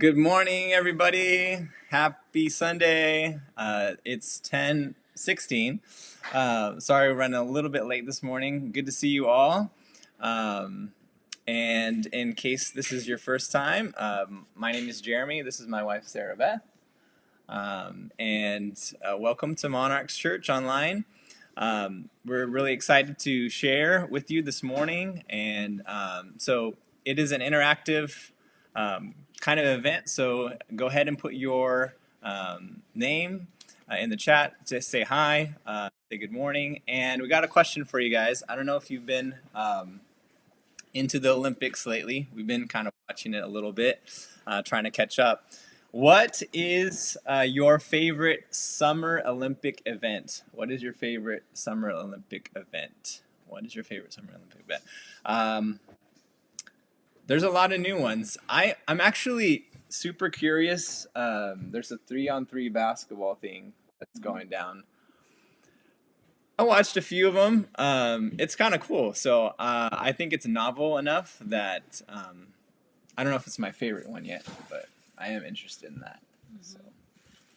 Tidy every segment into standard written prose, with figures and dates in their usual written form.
Good morning, everybody. Happy Sunday. It's 10:16. Sorry we're running a little bit late this morning. Good to see you all. And in case this is your first time, my name is Jeremy. This is my wife, Sarah Beth. Welcome to Monarchs Church Online. We're really excited to share with you this morning. So it is an interactive kind of event. So go ahead and put your name in the chat. Just say hi, say good morning. And we got a question for you guys. I don't know if you've been into the Olympics lately. We've been kind of watching it a little bit, trying to catch up. What is your favorite Summer Olympic event? What is your favorite Summer Olympic event? What is your favorite Summer Olympic event? There's a lot of new ones. I'm actually super curious. There's a 3-on-3 basketball thing that's going down. I watched a few of them. It's kind of cool. So I think it's novel enough that I don't know if it's my favorite one yet, but I am interested in that. So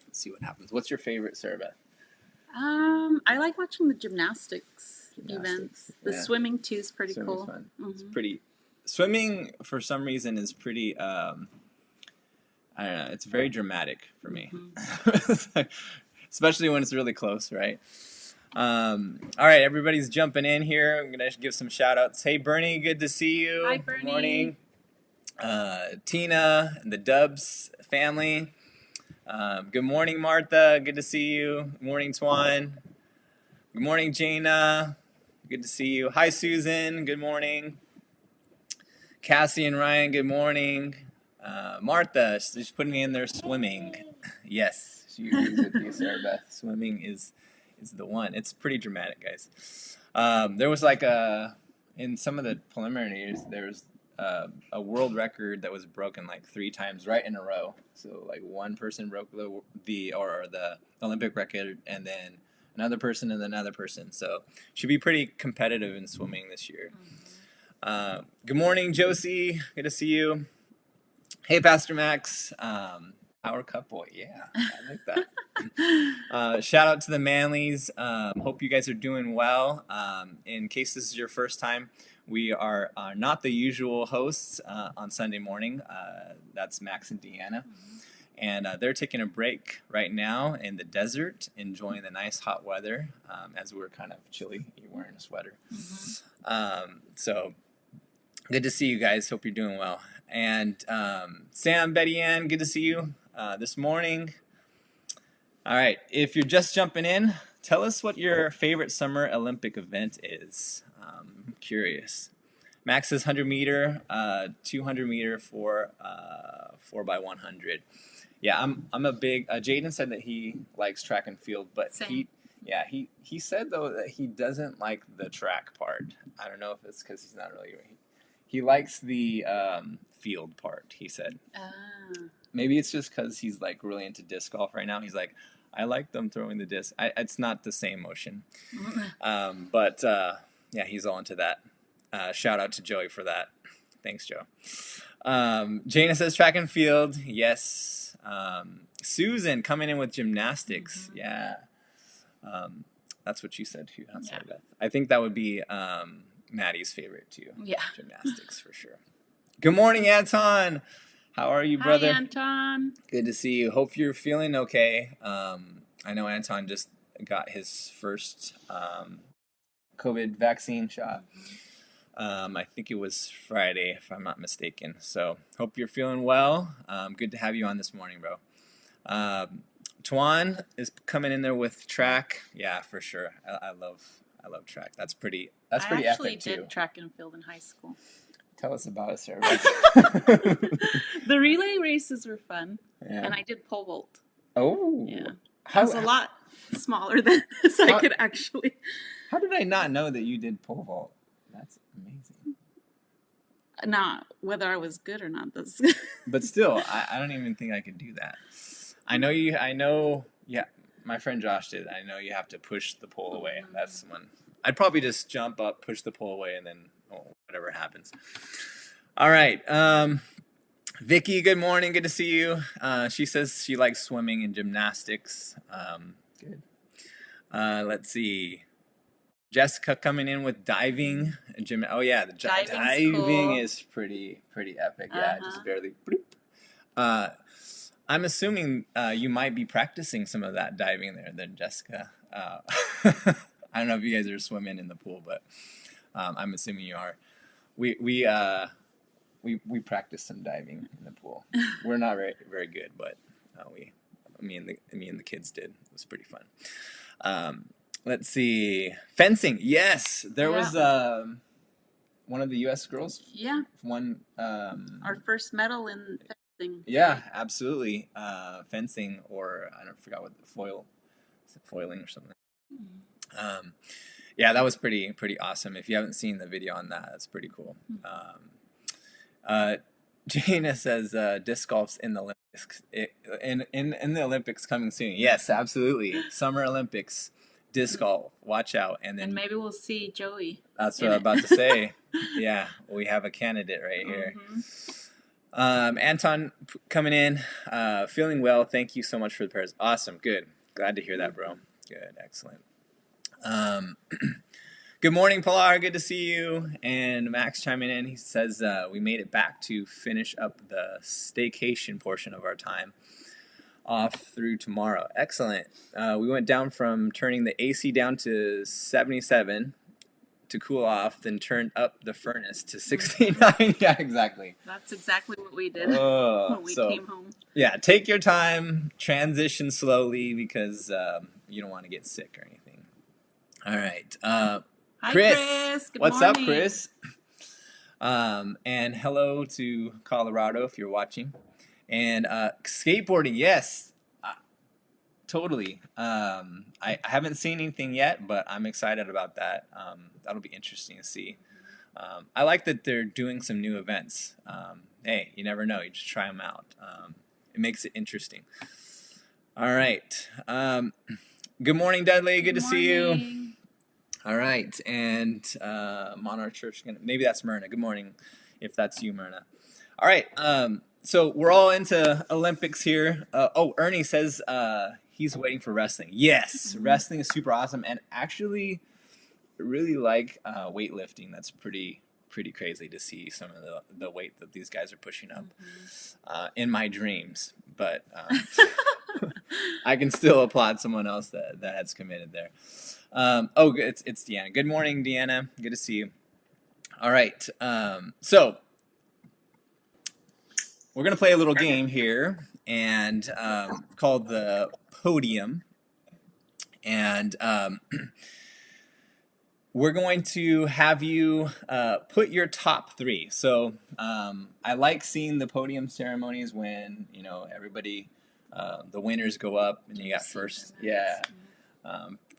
let's see what happens. What's your favorite, Sarah Beth? I like watching the gymnastics events. The swimming too is pretty Swimming's cool. Fun. It's pretty. Swimming for some reason is pretty. I don't know. It's very dramatic for me, especially when it's really close, right? All right, everybody's jumping in here. I'm gonna give some shout outs. Hey, Bernie, good to see you. Hi, Bernie. Good morning. Tina and the Dubs family. Good morning, Martha. Good to see you. Good morning, Twan. Good morning, Jana. Good to see you. Hi, Susan. Good morning. Cassie and Ryan, good morning. Martha, she's putting me in there swimming. Yes, she agrees with you, Sarah Beth. Swimming is the one. It's pretty dramatic, guys. There was in some of the preliminaries, there's a world record that was broken like 3 times right in a row. So like one person broke the Olympic record, and then another person and another person. So should be pretty competitive in swimming this year. Good morning, Josie. Good to see you. Hey, Pastor Max. Power couple. Yeah, I like that. Shout out to the Manleys. Hope you guys are doing well. In case this is your first time, we are not the usual hosts on Sunday morning. That's Max and Deanna. And they're taking a break right now in the desert, enjoying the nice hot weather as we're kind of chilly. You're wearing a sweater. So good to see you guys. Hope you're doing well. And Sam, Betty Ann, good to see you this morning. All right, if you're just jumping in, tell us what your favorite Summer Olympic event is. I'm curious. Max says 100 meter, 200 meter, 4x100. Yeah, I'm a big. Jaden said that he likes track and field, but Same. he said though that he doesn't like the track part. I don't know if it's because he's not really. He likes the field part. He said. Maybe it's just because he's like really into disc golf right now. He's like, I like them throwing the disc. It's not the same motion, but he's all into that. Shout out to Joey for that. Thanks, Joe. Jana says track and field. Yes. Susan coming in with gymnastics. Yeah. That's what you said too. Sorry, Beth. I think that would be Maddie's favorite too. Yeah. Gymnastics for sure. Good morning, Anton. How are you, brother? Hi, Anton. Good to see you. Hope you're feeling okay. I know Anton just got his first COVID vaccine shot. I think it was Friday, if I'm not mistaken. So hope you're feeling well. Good to have you on this morning, bro. Tuan is coming in there with track. Yeah, for sure. I love track. That's pretty epic too. I actually did track and field in high school. Tell us about it, Sarah. The relay races were fun, and I did pole vault. Oh, yeah. I was a lot smaller than this. I could actually. How did I not know that you did pole vault? That's amazing. Not whether I was good or not. But still, I don't even think I could do that. I know. Yeah, my friend Josh did. I know you have to push the pole away. That's one. I'd probably just jump up, push the pole away, and then whatever happens. All right. Vicky, good morning. Good to see you. She says she likes swimming and gymnastics. Good. Let's see. Jessica coming in with diving. Oh yeah, the diving cool. is pretty epic. Yeah, just barely. Bloop. I'm assuming you might be practicing some of that diving there, then, Jessica. I don't know if you guys are swimming in the pool, but I'm assuming you are. We practice some diving in the pool. We're not very good, but me and the kids did. It was pretty fun. Let's see, fencing. Yes, there was one of the U.S. girls. Yeah. Won our first medal in fencing. Yeah, absolutely. Fencing, or I don't forgot what the foil. Is it foiling or something? Yeah, that was pretty awesome. If you haven't seen the video on that, that's pretty cool. Jana says disc golf's in the Olympics. In the Olympics coming soon. Yes, absolutely. Summer Olympics, disc golf. Watch out. And maybe we'll see Joey. That's what I'm about to say. Yeah, we have a candidate right here. Anton coming in, feeling well. Thank you so much for the prayers. Awesome, good. Glad to hear that, bro. Good, excellent. Good morning, Pilar. Good to see you. And Max chiming in. He says we made it back to finish up the staycation portion of our time off through tomorrow. Excellent. We went down from turning the AC down to 77 to cool off, then turned up the furnace to 69. Yeah, exactly. That's exactly what we did when we came home. Yeah, take your time, transition slowly, because you don't want to get sick or anything. All right. Hi, Chris. Good What's morning. up, Chris? And hello to Colorado if you're watching. And skateboarding, yes, totally. I haven't seen anything yet, but I'm excited about that. That'll be interesting to see. I like that they're doing some new events. Hey, you never know. You just try them out. It makes it interesting. All right. Good morning, Dudley. Good to see you. All right, and Monarch Church, maybe that's Myrna. Good morning, if that's you, Myrna. All right, so we're all into Olympics here. Ernie says he's waiting for wrestling. Yes, wrestling is super awesome, and actually really like weightlifting. That's pretty crazy to see some of the weight that these guys are pushing up in my dreams. But I can still applaud someone else that has committed there. It's Deanna. Good morning, Deanna. Good to see you. All right. So we're gonna play a little game here, and called the Podium, and we're going to have you put your top three. So I like seeing the podium ceremonies when everybody, the winners go up and you got first. Yeah.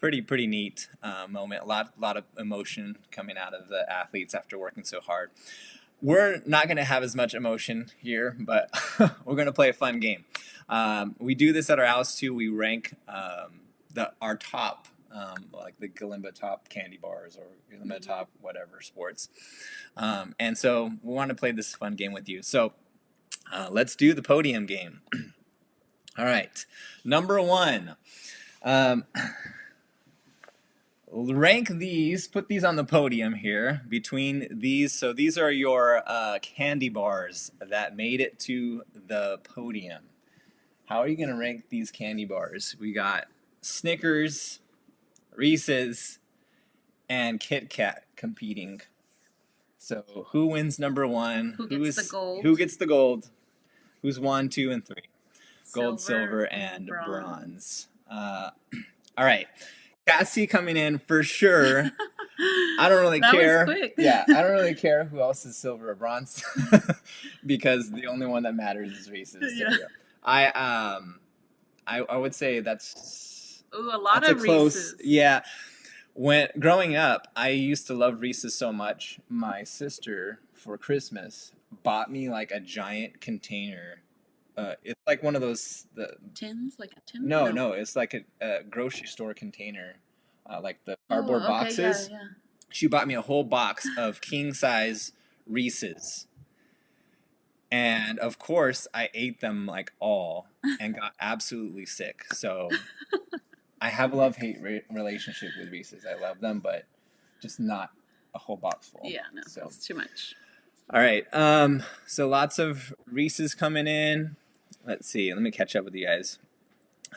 Pretty neat moment. A lot of emotion coming out of the athletes after working so hard. We're not going to have as much emotion here, but we're going to play a fun game. We do this at our house too. We rank our top, like the Galimba top candy bars or Galimba top whatever sports. And so we want to play this fun game with you. So let's do the podium game. All right, number one. Rank these, put these on the podium here between these. So these are your candy bars that made it to the podium. How are you going to rank these candy bars? We got Snickers, Reese's, and Kit Kat competing. So who wins number one? Who gets the gold? Who gets the gold? Who's 1, 2, and 3? Gold, silver, and bronze. All right. Cassie coming in for sure. I don't really care. That was quick. Yeah, I don't really care who else is silver or bronze because the only one that matters is Reese's. Yeah. I would say that's a lot of close. Reese's. Yeah. When growing up, I used to love Reese's so much. My sister for Christmas bought me like a giant container. It's like one of those tins, like a tin. No, it's like a grocery store container, like the cardboard boxes. Yeah. She bought me a whole box of king size Reese's. And of course, I ate them like all and got absolutely sick. So I have a love-hate relationship with Reese's. I love them, but just not a whole box full. Yeah, no, So it's too much. all right. So lots of Reese's coming in. Let's see. Let me catch up with you guys.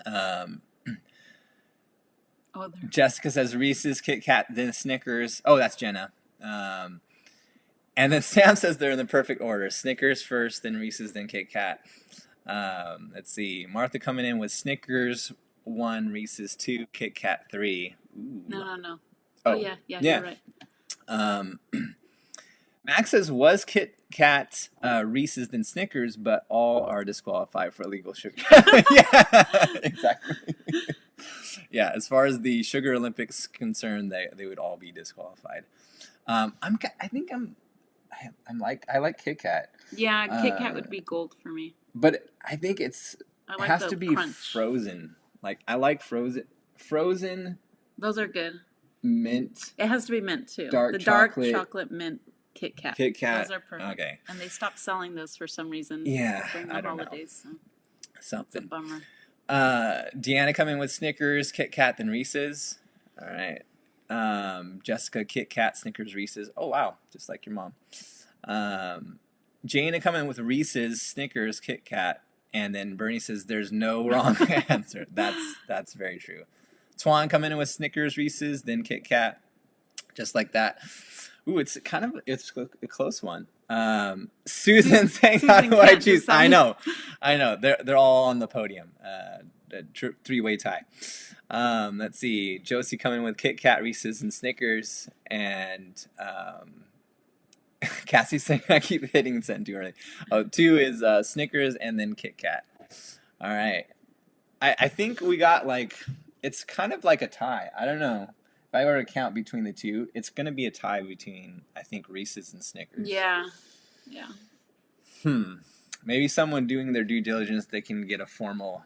Um, Oh, they're Jessica says Reese's, Kit Kat, then Snickers. Oh, that's Jenna. And then Sam says they're in the perfect order. Snickers first, then Reese's, then Kit Kat. Let's see. Martha coming in with Snickers 1, Reese's 2, Kit Kat 3. Ooh. no. Oh, Oh yeah, yeah. you're right. Um, Max says, was Kit Kat Reese's then Snickers, but all are disqualified for illegal sugar. Yeah, exactly. Yeah, as far as the Sugar Olympics concerned, they would all be disqualified. I like Kit Kat, Yeah, Kit Kat would be gold for me. but I think it I like has the to be crunch. frozen. Like I like frozen Those are good. mint It has to be mint too. Dark the chocolate. dark chocolate mint Kit Kat. Kit Kat. Those are perfect. Okay, And they stopped selling those for some reason. Yeah, during I the don't know. holidays. So it's a something. bummer. Deanna coming with Snickers, Kit Kat, then Reese's. All right. Jessica, Kit Kat, Snickers, Reese's. Oh wow, just like your mom. Jana coming with Reese's, Snickers, Kit Kat, and then Bernie says there's no wrong answer. That's very true. Twan coming in with Snickers, Reese's, then Kit Kat, just like that. Ooh, it's a close one. Susan saying, "How do I choose?" I know. They're all on the podium. Three-way tie. Let's see. Josie coming with Kit Kat, Reese's, and Snickers, and Cassie's saying I keep hitting send too early. Oh, 2 is Snickers and then Kit Kat. All right. I think we got it's kind of like a tie. I don't know. If I were to count between the two, it's going to be a tie between, I think, Reese's and Snickers. Yeah. Maybe someone doing their due diligence, they can get a formal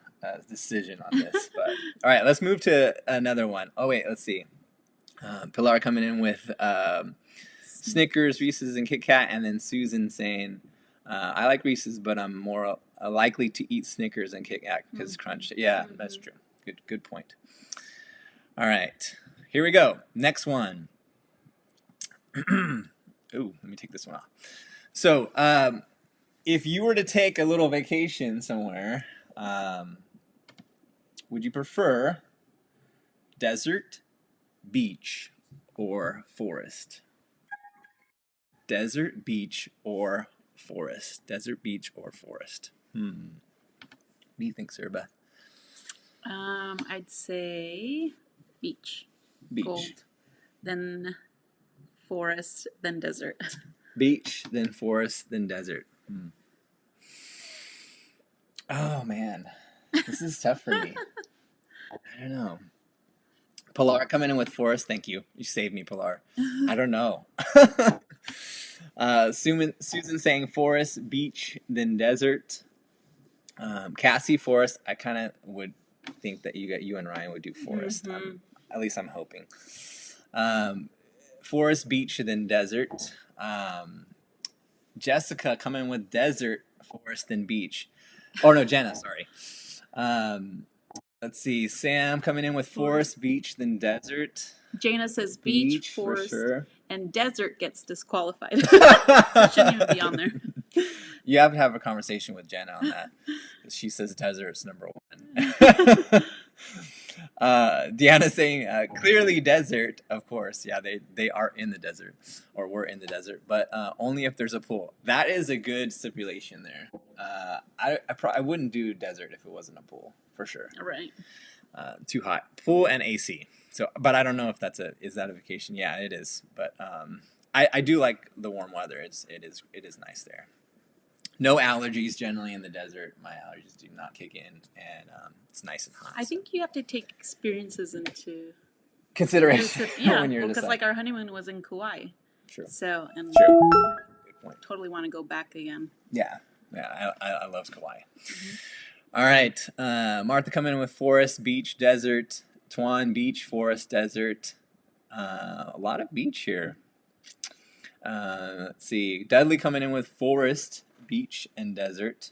decision on this. But all right, let's move to another one. Oh, wait, let's see. Pilar coming in with Snickers, Reese's, and Kit Kat, and then Susan saying, I like Reese's, but I'm more likely to eat Snickers and Kit Kat because crunch. Yeah, that's true. Good point. All right, here we go. Next one. Ooh, let me take this one off. So, if you were to take a little vacation somewhere, would you prefer desert, beach, or forest? Desert, beach, or forest? Desert, beach, or forest? What do you think, Sirba? I'd say beach. Beach. Gold. Then forest, then desert. Beach, then forest, then desert. Oh, man. This is tough for me. I don't know. Pilar coming in with forest. Thank you. You saved me, Pilar. I don't know. Susan saying forest, beach, then desert. Cassie, forest. I kind of would think that you and Ryan would do forest. At least I'm hoping. Forest, beach, then desert. Jessica coming with desert, forest, then beach. Oh no, Jenna, sorry. Let's see. Sam coming in with forest, beach, then desert. Jana says beach, forest, for sure. and desert gets disqualified. It shouldn't even be on there. You have to have a conversation with Jenna on that. She says desert's number 1. Deanna's saying clearly desert, of course. Yeah, they are in the desert, or we're in the desert, but only if there's a pool. That is a good stipulation there. I wouldn't do desert if it wasn't a pool, for sure. Right. Too hot. Pool and AC. So, but I don't know if is that a vacation? Yeah, it is. But I do like the warm weather. It is nice there. No allergies generally in the desert. My allergies do not kick in, and it's nice and hot. I think you have to take experiences into consideration yeah, when you're because deciding. our honeymoon was in Kauai. True. So and True. Good point. totally want to go back again. Yeah. I love Kauai. All right, Martha coming in with forest, beach, desert. Twan, beach, forest, desert. A lot of beach here. Let's see. Dudley coming in with forest, beach and desert.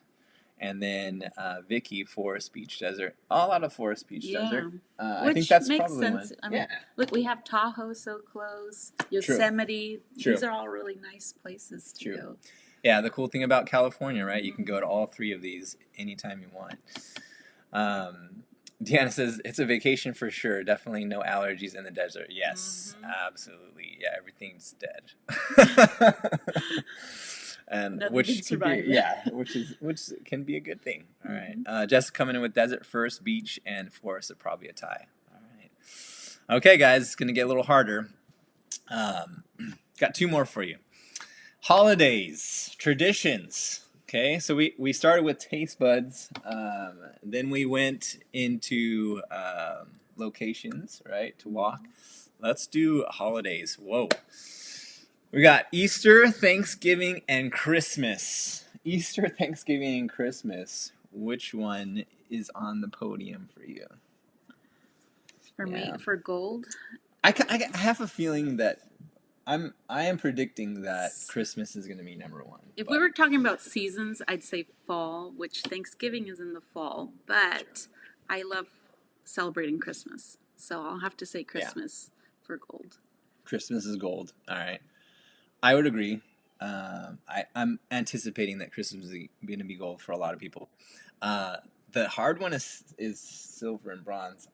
And then Vicky, forest, beach, desert. A lot of forest, beach, desert. I think Which that's makes probably sense. one. I mean, Yeah, look, we have Tahoe so close, true, Yosemite. true, These are all really nice places to true. go. Yeah, the cool thing about California, right? You can go to all three of these anytime you want. Deanna says it's a vacation for sure. Definitely no allergies in the desert. Yes, absolutely. Yeah, everything's dead. And Nothing which can could be survive. yeah, which can be a good thing. All right. Jessica coming in with desert first, beach and forest are probably a tie. All right. Okay, guys, it's gonna get a little harder. Got two more for you. Holidays, traditions. Okay, so we started with taste buds, then we went into locations, right, to walk. Let's do holidays. Whoa. We got Easter, Thanksgiving, and Christmas. Easter, Thanksgiving, and Christmas. Which one is on the podium for you? For me, Yeah. for gold, I have a feeling that I am predicting that Christmas is going to be number one. if we were talking about seasons, I'd say fall, which Thanksgiving is in the fall, but I love celebrating Christmas. So I'll have to say Christmas for gold. Christmas is gold. All right. I would agree. I'm anticipating that Christmas is going to be gold for a lot of people. The hard one is silver and bronze.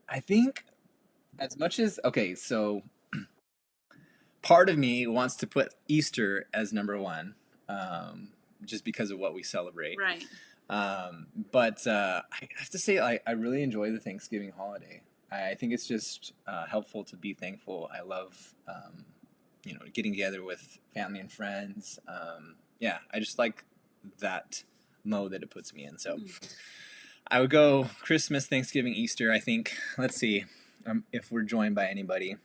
I think as much as, okay, so part of me wants to put Easter as number one, just because of what we celebrate. Right. But I have to say, I really enjoy the Thanksgiving holiday. I think it's just helpful to be thankful. I love, getting together with family and friends. Yeah, I just like that mode that it puts me in. So I would go Christmas, Thanksgiving, Easter. I think, let's see if we're joined by anybody.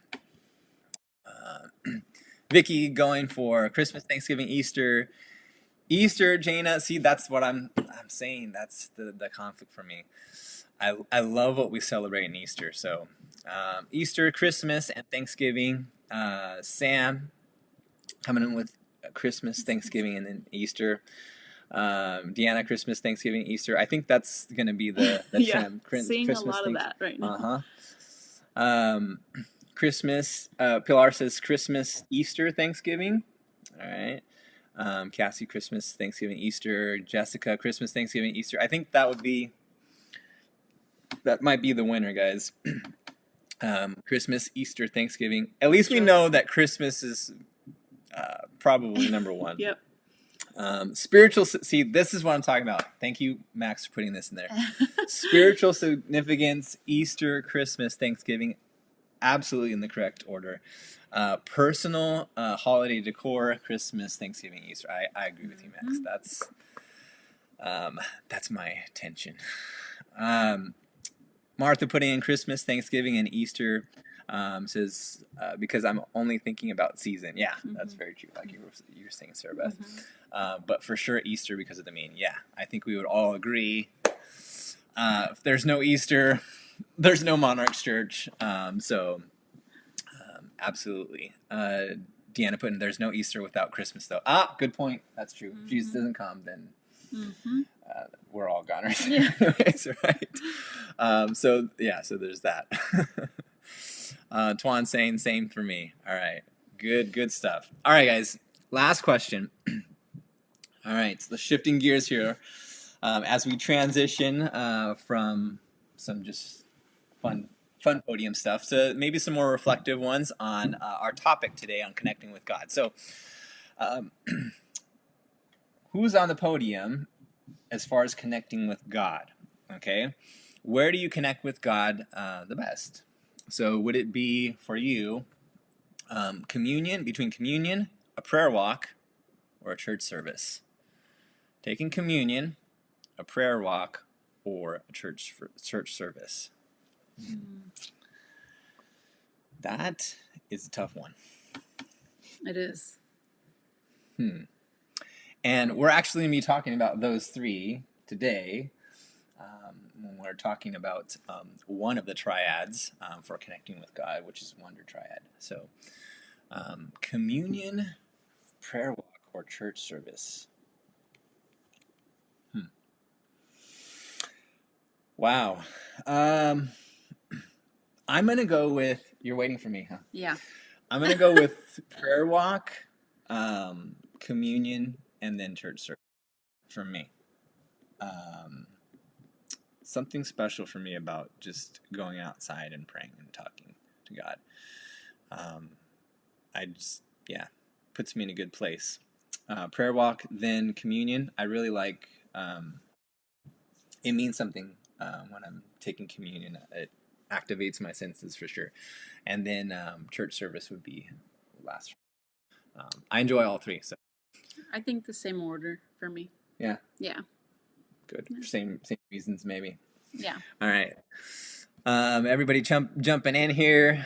Vicky going for Christmas, Thanksgiving, Easter. Easter, Jaina. See, that's what I'm saying. That's the conflict for me. I love what we celebrate in Easter. So Easter, Christmas, and Thanksgiving. Sam coming in with Christmas, Thanksgiving, and then Easter. Deanna, Christmas, Thanksgiving, Easter. I think that's going to be the trend. Seeing Christmas, a lot of that right now. Christmas. Pilar says Christmas, Easter, Thanksgiving. All right. Cassie, Christmas, Thanksgiving, Easter. Jessica, Christmas, Thanksgiving, Easter. I think that might be the winner, guys. Christmas, Easter, Thanksgiving. At least we know that Christmas is probably number one. Yep. Spiritual. See, this is what I'm talking about. Thank you, Max, for putting this in there. Spiritual significance, Easter, Christmas, Thanksgiving. Absolutely in the correct order. Personal holiday decor, Christmas, Thanksgiving, Easter. I agree with you, Max. That's my tension. Martha putting in Christmas, Thanksgiving, and Easter. Says because I'm only thinking about season. Yeah, that's very true. Like you were saying, Sarah Beth. But for sure Easter because of the mean. Yeah, I think we would all agree. If there's no Easter, there's no Monarchs Church. Absolutely. Deanna put in, there's no Easter without Christmas, though. Good point. That's true. If Jesus doesn't come, then we're all goners. Yeah. Anyways, right? So there's that. Tuan saying same for me. All right. Good stuff. All right, guys. Last question. All right. So the shifting gears here as we transition from some just fun podium stuff to maybe some more reflective ones on our topic today on connecting with God. So who's on the podium as far as connecting with God? Okay. Where do you connect with God the best? So would it be for you between communion, a prayer walk, or a church service? Taking communion, a prayer walk, or a church service? That is a tough one. It is. And we're actually going to be talking about those three today when we're talking about one of the triads for connecting with God, which is Wonder Triad. So communion, prayer walk, or church service? Wow. Um, I'm going to go with, you're waiting for me, huh? Yeah. I'm going to go with prayer walk, communion, and then church service for me. Something special for me about just going outside and praying and talking to God. I just, yeah, puts me in a good place. Prayer walk, then communion. I really like, it means something when I'm taking communion. It activates my senses for sure. And then church service would be last. I enjoy all three. So I think the same order for me. yeah, Yeah. good. Same reasons maybe. Yeah. All right. Everybody jumping in here.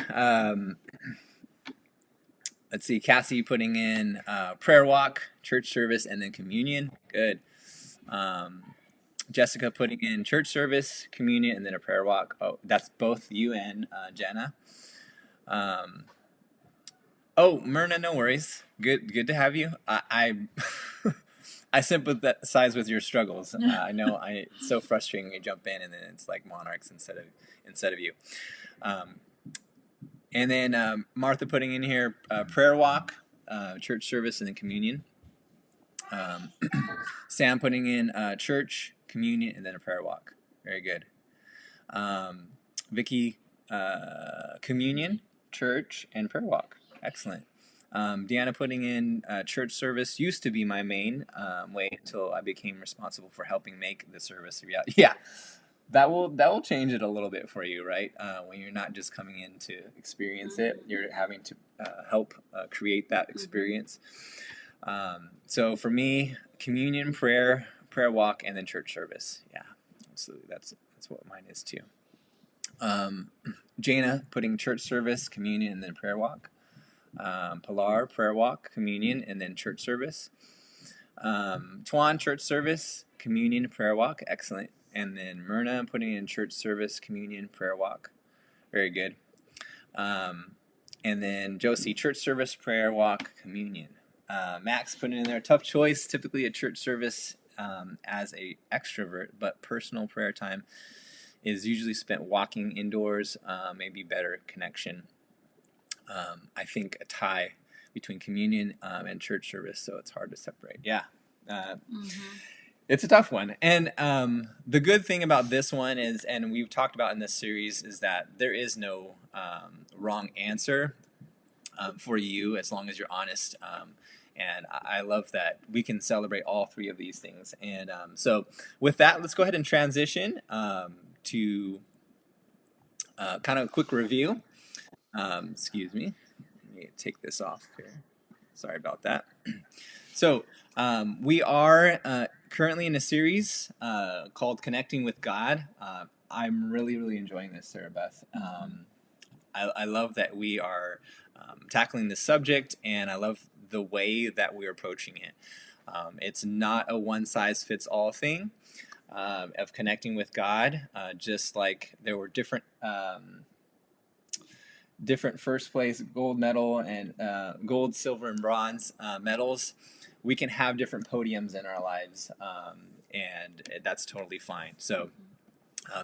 Let's see, Cassie putting in prayer walk, church service, and then communion. Good. Jessica putting in church service, communion, and then a prayer walk. Oh, that's both you and Jenna. Myrna, no worries. Good to have you. I I sympathize with your struggles. I know it's so frustrating when you jump in and then it's like monarchs instead of you. And then Martha putting in here prayer walk, church service, and then communion. Sam putting in church, communion, and then a prayer walk. Very good. Vicky, communion, church, and prayer walk. Excellent. Deanna putting in church service used to be my main way until I became responsible for helping make the service a reality. Yeah, that will change it a little bit for you, right? When you're not just coming in to experience it, you're having to help create that experience. So for me, communion, prayer walk, and then church service. Yeah, absolutely. That's what mine is too. Jana putting church service, communion, and then prayer walk. Pilar, prayer walk, communion, and then church service. Tuan, church service, communion, prayer walk. Excellent. And then Myrna putting in church service, communion, prayer walk. Very good. And then Josie, church service, prayer walk, communion. Max putting in there, tough choice, typically a church service as a extrovert, but personal prayer time is usually spent walking indoors, maybe better connection. I think a tie between communion and church service, so it's hard to separate. Yeah. It's a tough one. And the good thing about this one is, and we've talked about in this series, is that there is no wrong answer for you as long as you're honest. And I love that we can celebrate all three of these things. And so with that, let's go ahead and transition to kind of a quick review. Excuse me. Let me take this off here. Sorry about that. So we are currently in a series called Connecting with God. I'm really enjoying this, Sarah Beth. I love that we are tackling this subject, and I love the way that we're approaching it. It's not a one-size-fits-all thing of connecting with God, just like there were different first place gold medal and gold, silver, and bronze medals. We can have different podiums in our lives, and that's totally fine. So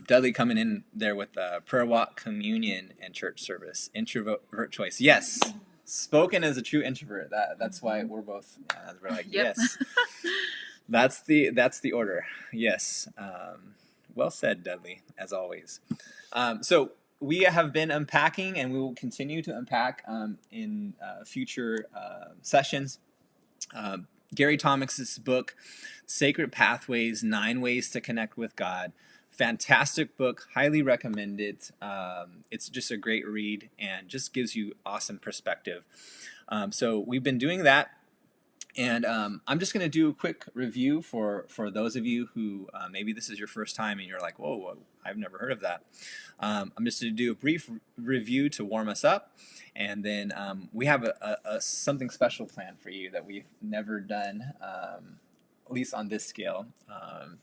Dudley coming in there with prayer walk, communion, and church service. Introvert choice. Yes. Spoken as a true introvert. That's why we're both. We're like, Yep. yes. That's the order. Yes. Well said, Dudley, as always. So we have been unpacking, and we will continue to unpack in future sessions. Gary Thomas's book, Sacred Pathways: 9 Ways to Connect with God. Fantastic book, highly recommended. It's just a great read and just gives you awesome perspective. So we've been doing that. And I'm just going to do a quick review for those of you who maybe this is your first time and you're like, whoa, I've never heard of that. I'm just going to do a brief review to warm us up. And then we have a something special planned for you that we've never done, at least on this scale,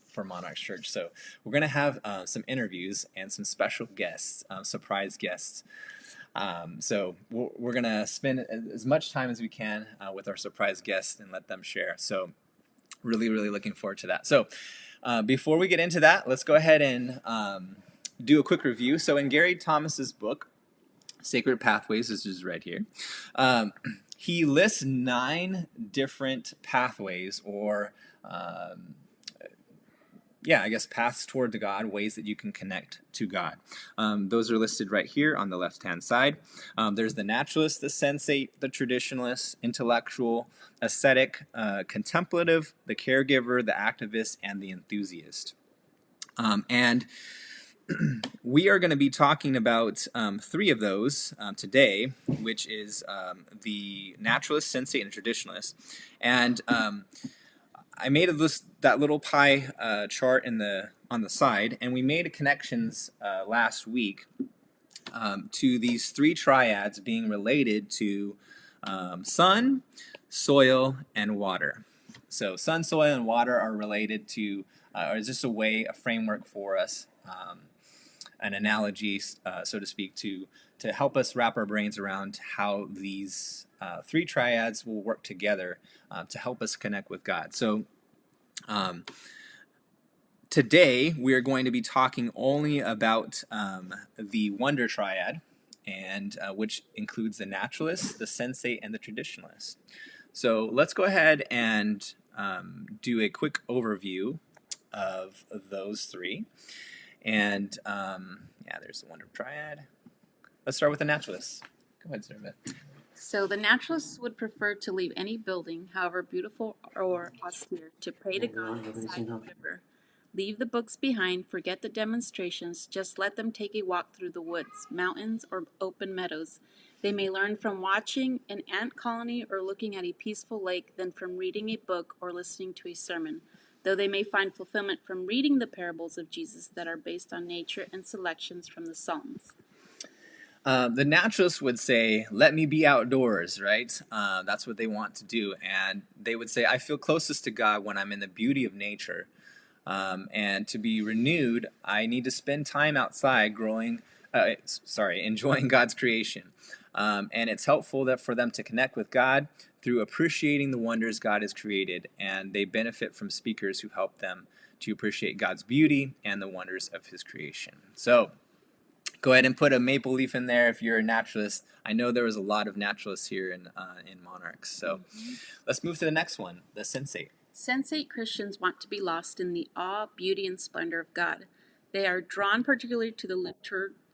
for Monarchs Church. So we're going to have some interviews and some special guests, surprise guests. So we're going to spend as much time as we can with our surprise guests and let them share. So really, really looking forward to that. So before we get into that, let's go ahead and do a quick review. So in Gary Thomas's book, Sacred Pathways, this is right here, he lists 9 different pathways or paths toward God, ways that you can connect to God. Those are listed right here on the left-hand side. There's the naturalist, the sensate, the traditionalist, intellectual, ascetic, contemplative, the caregiver, the activist, and the enthusiast. And we are going to be talking about 3 of those today, which is the naturalist, sensate, and traditionalist. And I made that little pie chart on the side, and we made connections last week to these 3 triads being related to sun, soil, and water. So sun, soil, and water are related to, or is just a framework for us, an analogy, so to speak, to help us wrap our brains around how these 3 triads will work together to help us connect with God. So today we are going to be talking only about the wonder triad, and which includes the naturalist, the sensate, and the traditionalist. So let's go ahead and do a quick overview of those 3. And there's the wonder triad. Let's start with the naturalist. Go ahead, Sarah. So the naturalists would prefer to leave any building, however beautiful or austere, to pray to God beside the river. Leave the books behind, forget the demonstrations, just let them take a walk through the woods, mountains, or open meadows. They may learn from watching an ant colony or looking at a peaceful lake than from reading a book or listening to a sermon, though they may find fulfillment from reading the parables of Jesus that are based on nature and selections from the Psalms. The naturalists would say, let me be outdoors, right? That's what they want to do. And they would say, I feel closest to God when I'm in the beauty of nature. And to be renewed, I need to spend time outside enjoying God's creation. And it's helpful for them to connect with God through appreciating the wonders God has created. And they benefit from speakers who help them to appreciate God's beauty and the wonders of his creation. So go ahead and put a maple leaf in there if you're a naturalist. I know there was a lot of naturalists here in Monarchs. So let's move to the next one, the sensate. Sensate Christians want to be lost in the awe, beauty, and splendor of God. They are drawn particularly to the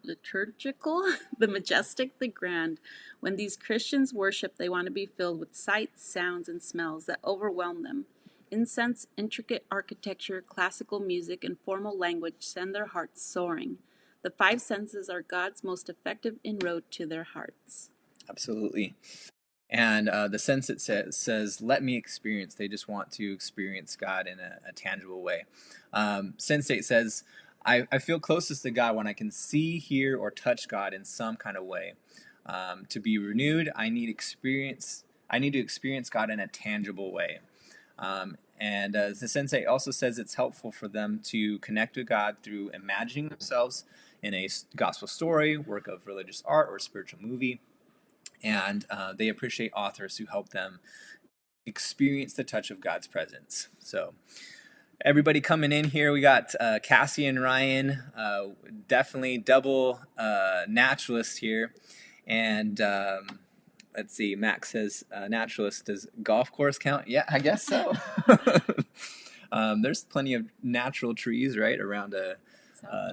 liturgical, the majestic, the grand. When these Christians worship, they want to be filled with sights, sounds, and smells that overwhelm them. Incense, intricate architecture, classical music, and formal language send their hearts soaring. The 5 senses are God's most effective inroad to their hearts. Absolutely. And the sensate says, let me experience. They just want to experience God in a tangible way. Sensate says, I feel closest to God when I can see, hear, or touch God in some kind of way. To be renewed, I need to experience God in a tangible way. And the sensate also says it's helpful for them to connect with God through imagining themselves in a gospel story, work of religious art, or spiritual movie. And they appreciate authors who help them experience the touch of God's presence. So everybody coming in here, we got Cassie and Ryan, definitely double naturalists here. And let's see, Max says naturalist, does golf course count? Yeah, I guess so. There's plenty of natural trees, right, around a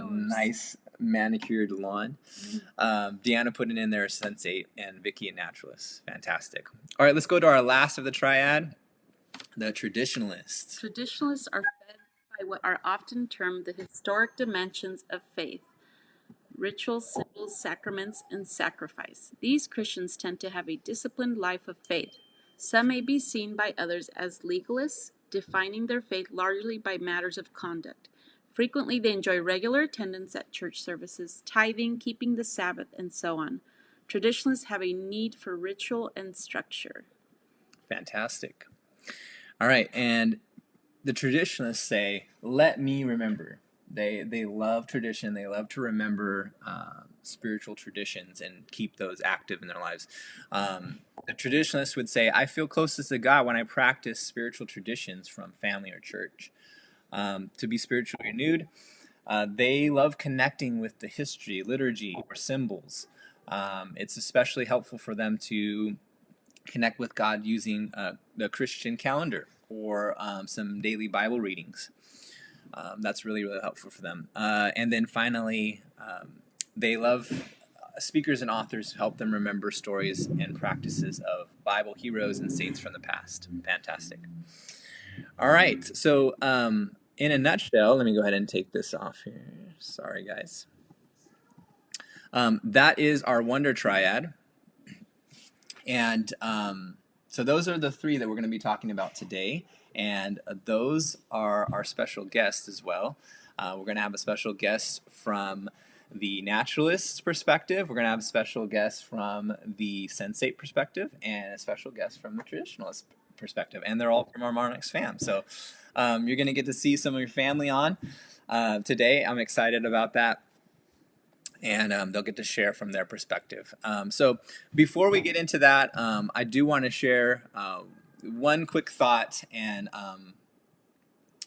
nice manicured lawn. Deanna putting in there sensate, and Vicky a naturalist. Fantastic. All right, let's go to our last of the triad, the traditionalists. Traditionalists are fed by what are often termed the historic dimensions of faith: rituals, symbols, sacraments, and sacrifice. These Christians tend to have a disciplined life of faith. Some may be seen by others as legalists, defining their faith largely by matters of conduct. Frequently, they enjoy regular attendance at church services, tithing, keeping the Sabbath, and so on. Traditionalists have a need for ritual and structure. Fantastic. All right, and the traditionalists say, let me remember. They love tradition. They love to remember spiritual traditions and keep those active in their lives. The traditionalists would say, I feel closest to God when I practice spiritual traditions from family or church. To be spiritually renewed, they love connecting with the history, liturgy, or symbols. It's especially helpful for them to connect with God using the Christian calendar or some daily Bible readings. That's really, really helpful for them. And then finally, they love speakers and authors who help them remember stories and practices of Bible heroes and saints from the past. Fantastic. All right. So, in a nutshell, let me go ahead and take this off here. Sorry, guys. That is our Wonder Triad. And so those are the three that we're going to be talking about today. And those are our special guests as well. We're going to have a special guest from the naturalist perspective. We're going to have a special guest from the sensate perspective and a special guest from the traditionalist perspective. And they're all from our Monarchs fam. So you're going to get to see some of your family on today. I'm excited about that. And they'll get to share from their perspective. So before we get into that, I do want to share one quick thought and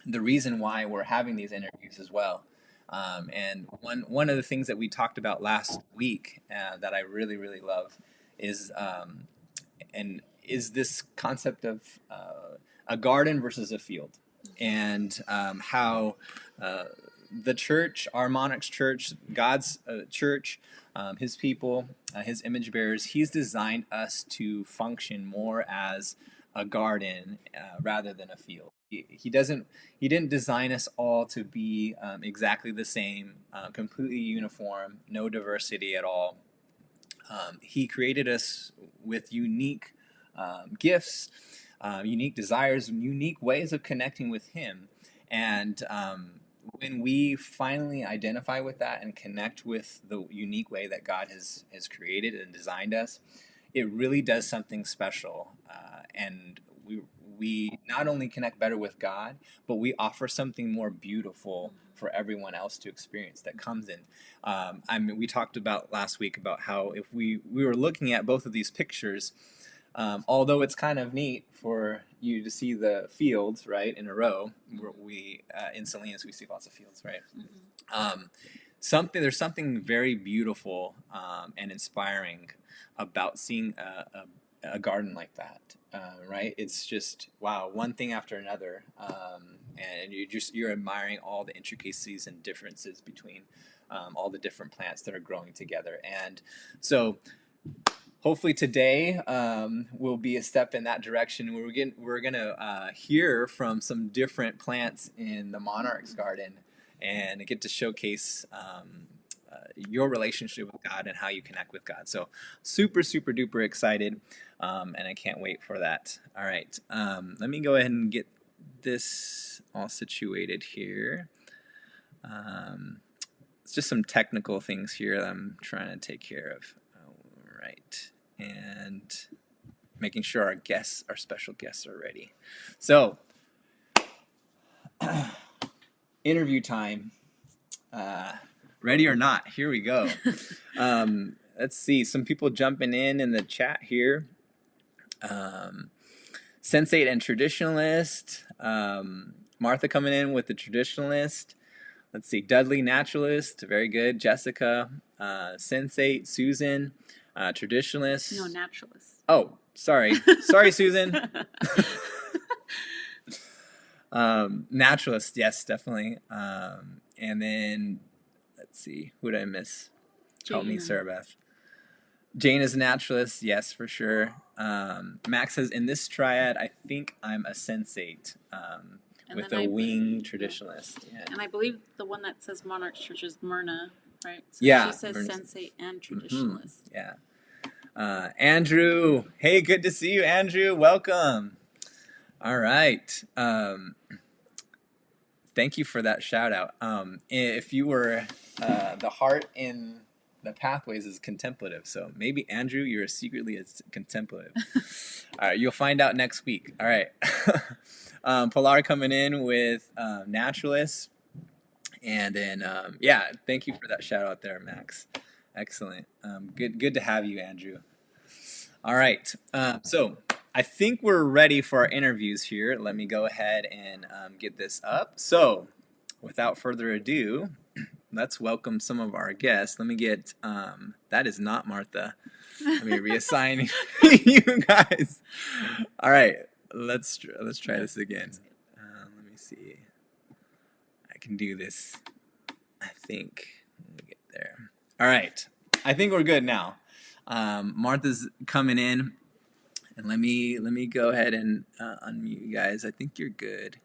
the reason why we're having these interviews as well. And one of the things that we talked about last week that I really, really love is this concept of a garden versus a field, and how the church, our Monarchs Church, God's church, his people, his image bearers, he's designed us to function more as a garden rather than a field. He didn't design us all to be exactly the same, completely uniform, no diversity at all. He created us with unique gifts, unique desires, unique ways of connecting with him. And when we finally identify with that and connect with the unique way that God has created and designed us, it really does something special. And we not only connect better with God, but we offer something more beautiful for everyone else to experience that comes in. We talked about last week about how if we were looking at both of these pictures, although it's kind of neat for you to see the fields, right, in a row, we in Salinas we see lots of fields, right? Mm-hmm. There's something very beautiful and inspiring about seeing a garden like that, right? It's just wow, one thing after another, and you're admiring all the intricacies and differences between all the different plants that are growing together, and so. Hopefully today will be a step in that direction. We're gonna hear from some different plants in the Monarchs Garden, and get to showcase your relationship with God and how you connect with God. So super duper excited, and I can't wait for that. All right, let me go ahead and get this all situated here. It's just some technical things here that I'm trying to take care of. Right, and making sure our special guests are ready. So, interview time. Ready or not, here we go. Let's see, some people jumping in the chat here. Sensate and traditionalist. Martha coming in with the traditionalist. Let's see, Dudley naturalist, very good. Jessica, sensate, Susan. Traditionalist. No, naturalist. Oh, sorry. Sorry, Susan. Naturalist, yes, definitely. And then, let's see, who did I miss? Help me, Sarah Beth. Jane is a naturalist, yes, for sure. Max says, in this triad, I think I'm a sensate with a wing traditionalist. Yeah. And I believe the one that says Monarchs Church is Myrna, right? So yeah. She says sensate and traditionalist. Mm-hmm. Yeah. Andrew, hey, good to see you, Andrew. Welcome. All right. Thank you for that shout out. If you were the heart in the pathways is contemplative, so maybe Andrew, you're secretly a contemplative. All right, you'll find out next week. All right. Pilar coming in with naturalists. And then, thank you for that shout out there, Max. Excellent. Good to have you, Andrew. All right. So I think we're ready for our interviews here. Let me go ahead and get this up. So without further ado, let's welcome some of our guests. Let me get, that is not Martha. Let me reassign you guys. All right. Let's try this again. Let me see. I can do this. I think. Let me get there. All right. I think we're good now. Martha's coming in, and let me go ahead and unmute you guys. I think you're good.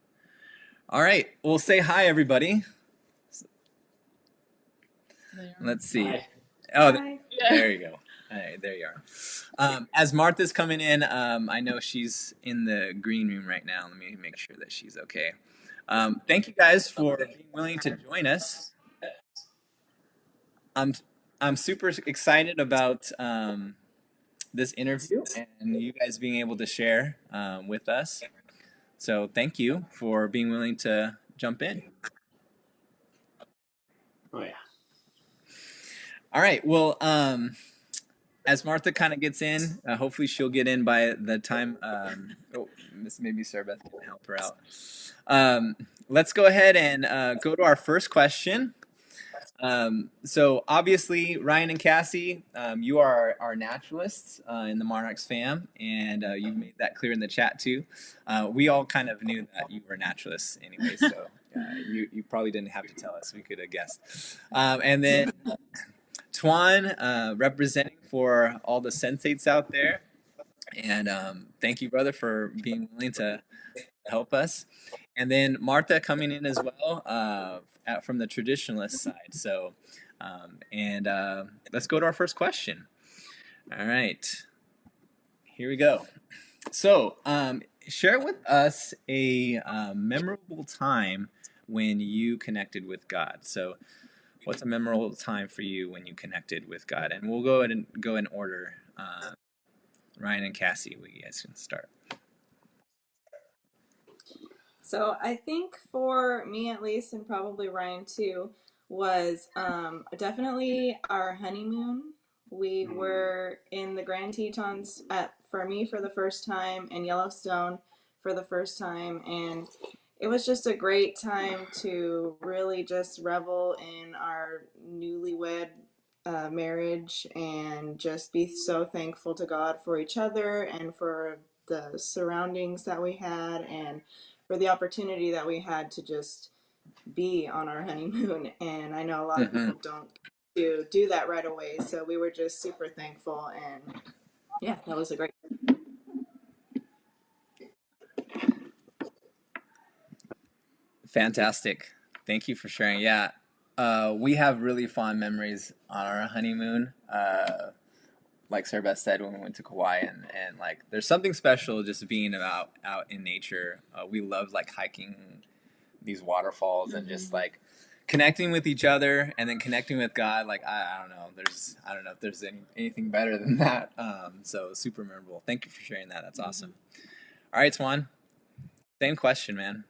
All right. Well, say hi, everybody. Let's see. Hi. Oh, Hi. there you go. All right, there you are. As Martha's coming in, I know she's in the green room right now. Let me make sure that she's okay. Thank you guys for being willing to join us. I'm super excited about this interview and you guys being able to share with us. So thank you for being willing to jump in. Oh yeah. All right. Well, as Martha kind of gets in, hopefully she'll get in by the time. Maybe Sarah Beth can help her out. Let's go ahead and go to our first question. So obviously, Ryan and Cassie, you are our naturalists in the Monarchs fam, and you made that clear in the chat too. We all kind of knew that you were naturalists anyway, so you probably didn't have to tell us. We could have guessed. And then Tuan, representing for all the sensates out there, and thank you, brother, for being willing to help us. And then Martha coming in as well from the traditionalist side. So, let's go to our first question. All right, here we go. So, share with us a memorable time when you connected with God. So, what's a memorable time for you when you connected with God? And we'll go ahead and go in order. Ryan and Cassie, you guys can start. So I think for me at least, and probably Ryan too, was definitely our honeymoon. We were in the Grand Tetons for me for the first time, and Yellowstone for the first time, and it was just a great time to really just revel in our newlywed marriage and just be so thankful to God for each other and for the surroundings that we had and for the opportunity that we had to just be on our honeymoon. And I know a lot of people don't do that right away, so we were just super thankful, and yeah, that was a great. Fantastic. Thank you for sharing. Yeah, we have really fond memories on our honeymoon. Like Sarah Beth said, when we went to Kauai, and like there's something special just being out in nature. We love like hiking these waterfalls and just like connecting with each other and then connecting with God. Like I don't know, I don't know if there's anything better than that. So super memorable. Thank you for sharing that. That's awesome. All right, Swan. Same question, man.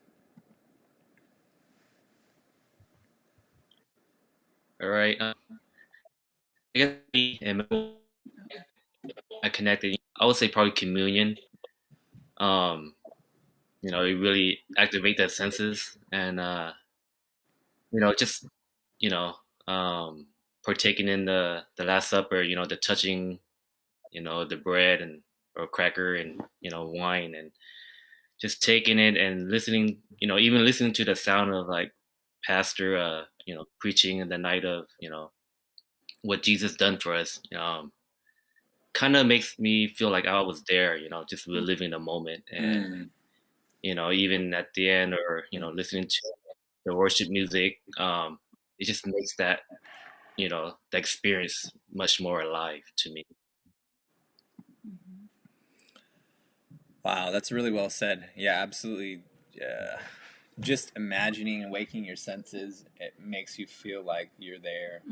All right. I guess me and I connected. I would say probably communion. It really activate the senses and just you know, partaking in the Last Supper. The touching, the bread and or cracker and wine and just taking it and listening. Even listening to the sound of like pastor, preaching in the night of what Jesus done for us. Kind of makes me feel like I was there, just reliving the moment. And, even at the end or, listening to the worship music, it just makes that, the experience much more alive to me. Wow, that's really well said. Yeah, absolutely. Just imagining and waking your senses, it makes you feel like you're there,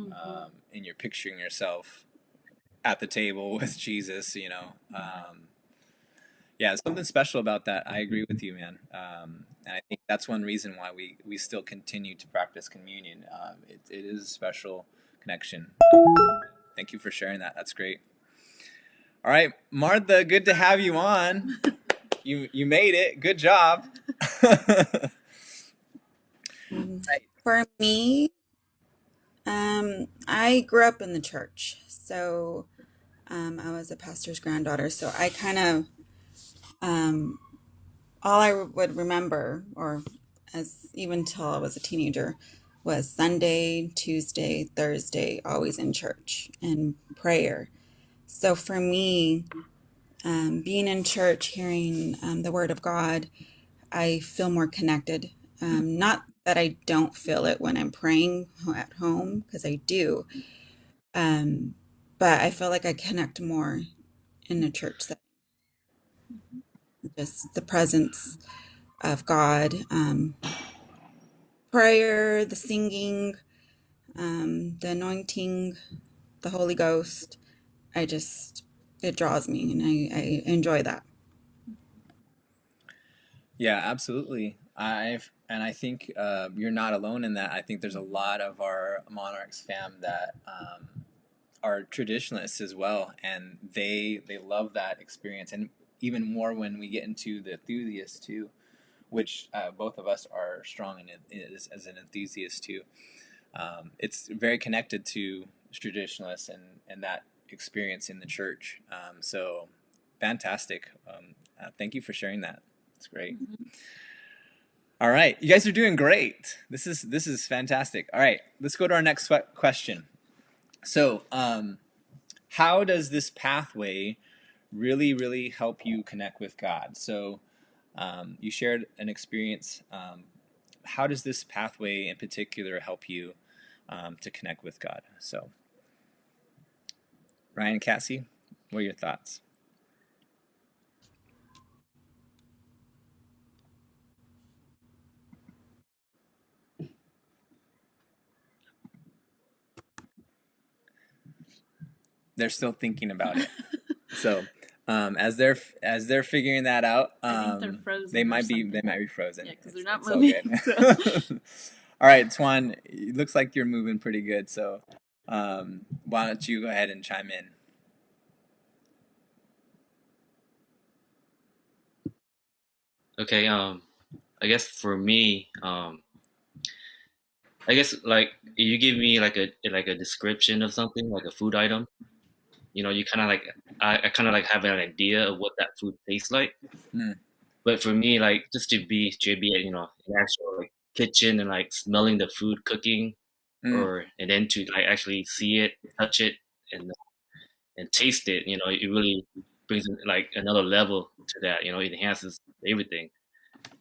and you're picturing yourself at the table with Jesus, yeah, something special about that. I agree with you, man. And I think that's one reason why we still continue to practice communion. It is a special connection. Thank you for sharing that. That's great. All right, Martha, good to have you on. You made it. Good job. For me, I grew up in the church, so I was a pastor's granddaughter. So I kind of all I would remember, or as even till I was a teenager, was Sunday, Tuesday, Thursday, always in church and prayer. So for me, being in church, hearing the Word of God, I feel more connected. Not that I don't feel it when I'm praying at home, because I do, um, but I feel like I connect more in a church setting. Just the presence of God, prayer, the singing, the anointing, the Holy Ghost. It draws me, and I enjoy that. Yeah, absolutely. I think you're not alone in that. I think there's a lot of our Monarchs fam that are traditionalists as well, and they love that experience, and even more when we get into the enthusiasts too, which both of us are strong in it as an enthusiast too. It's very connected to traditionalists and that experience in the church. So fantastic. Thank you for sharing that. It's great. All right, you guys are doing great. This is fantastic. All right, let's go to our next question. So, how does this pathway really help you connect with God? So, you shared an experience. How does this pathway in particular help you to connect with God? So, Ryan, Cassie, what are your thoughts? They're still thinking about it. So, as they're figuring that out, I think they're frozen they or might be something. frozen. Yeah, because they're not It's all moving. good. All right, Twan, it looks like you're moving pretty good. So, why don't you go ahead and chime in? Okay. I guess for me, I guess like you give me like a description of something, like a food item. You know, you kind of like I kind of like have an idea of what that food tastes like. Mm, But for me, like just to be you know an actual like kitchen and like smelling the food cooking, mm, or and then to like actually see it, touch it, and and taste it, you know, it really brings like another level to that. You know, it enhances everything.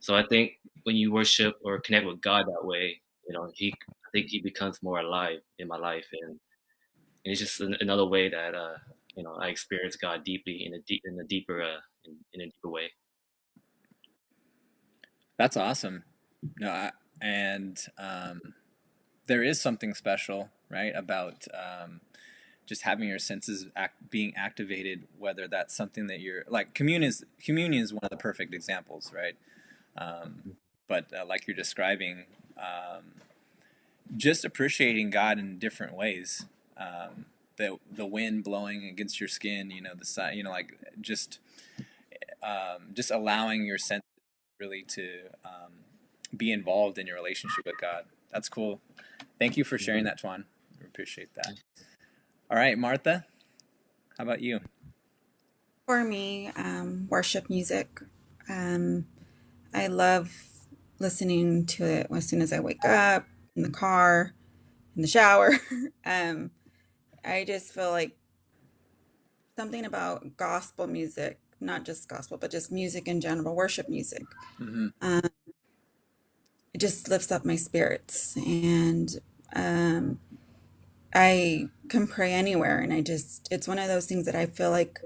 So I think when you worship or connect with God that way, you know, he I think he becomes more alive in my life, and it's just another way that you know I experience God deeply in a deeper in a deeper way. that's awesome. No, and there is something special, right, about just having your senses being activated. Whether that's something that you're like, communion is one of the perfect examples, right? But like you're describing, just appreciating God in different ways. The wind blowing against your skin, the sun, like just allowing your senses really to be involved in your relationship with God. That's cool. Thank you for sharing that, Twan. I appreciate that. All right, Martha, how about you? For me, worship music. Um, I love listening to it as soon as I wake up, in the car, in the shower. um, I just feel like something about gospel music, not just gospel, but just music in general, worship music. Mm-hmm. Um, it just lifts up my spirits, and um, I can pray anywhere. And it's one of those things that I feel like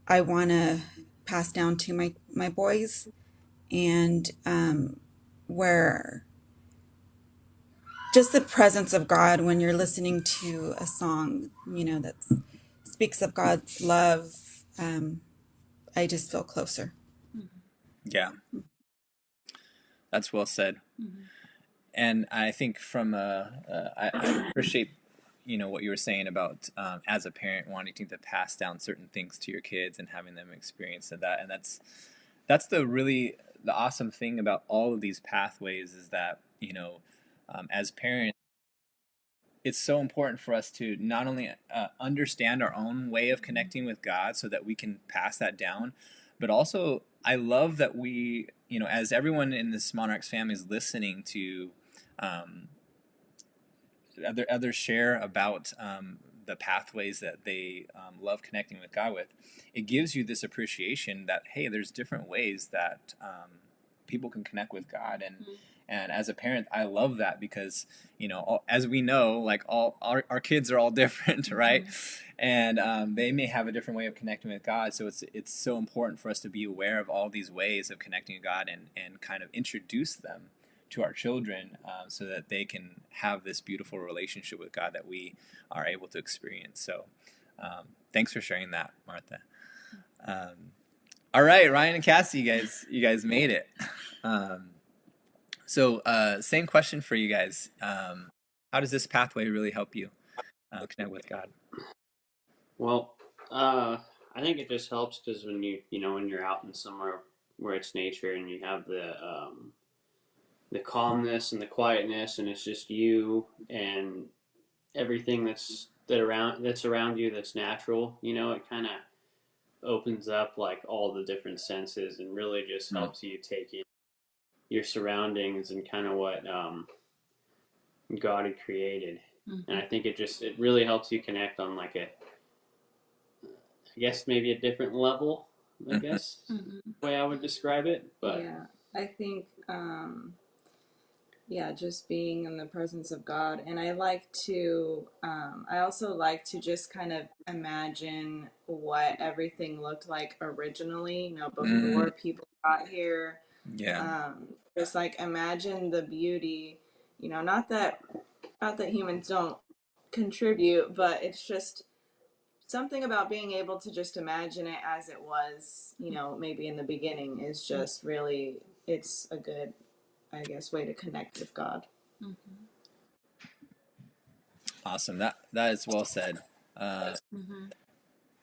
I want to pass down to my boys, and where just the presence of God when you're listening to a song, that speaks of God's love. I just feel closer. Yeah, that's well said. Mhm. And I think I appreciate you know, what you were saying about as a parent wanting to pass down certain things to your kids and having them experience that, and that's the awesome thing about all of these pathways is that, you know, as parents, it's so important for us to not only understand our own way of connecting with God so that we can pass that down, but also I love that we, you know, as everyone in this Monarchs family is listening to um, others share about the pathways that they love connecting with God with, it gives you this appreciation that, hey, there's different ways that people can connect with God. And as a parent, I love that because, you know, as we know, like all our kids are all different, right? And they may have a different way of connecting with God. So it's so important for us to be aware of all these ways of connecting with God and kind of introduce them to our children so that they can have this beautiful relationship with God that we are able to experience. So thanks for sharing that, Martha. All right, Ryan and Cassie, you guys made it. So same question for you guys. How does this pathway really help you connect with God? Well, I think it just helps because when when you're out in somewhere where it's nature and you have the calmness and the quietness, and it's just you and everything that's around you that's natural. It kind of opens up like all the different senses and really just helps you take in your surroundings and kind of what God had created. And I think it really helps you connect on like I guess maybe a different level. I guess the way I would describe it. But Yeah, I think yeah, just being in the presence of God. And I also like to just kind of imagine what everything looked like originally, before people got here. Yeah. Just like imagine the beauty, not that humans don't contribute, but it's just something about being able to just imagine it as it was, maybe in the beginning is just really, it's a good, I guess, way to connect with God. Awesome. That is well said.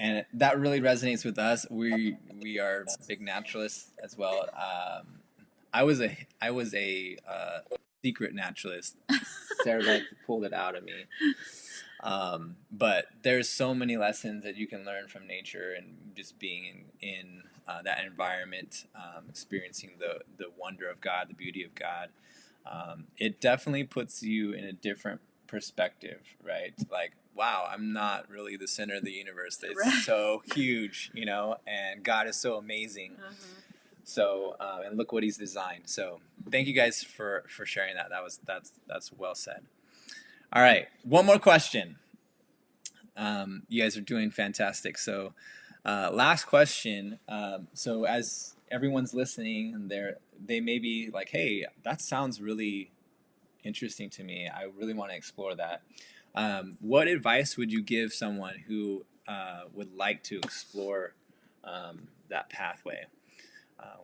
And that really resonates with us. We are big naturalists as well. I was a secret naturalist. Sarah like pulled it out of me. But there's so many lessons that you can learn from nature and just being in that environment, experiencing the wonder of God, the beauty of God. It definitely puts you in a different perspective, right? Like, wow, I'm not really the center of the universe. It's so huge, you know, and God is so amazing. So, and look what He's designed. So, thank you guys for sharing that. That's well said. All right, one more question. You guys are doing fantastic. So, last question. So, as everyone's listening, and they may be like, "Hey, that sounds really interesting to me. I really want to explore that." What advice would you give someone who would like to explore that pathway?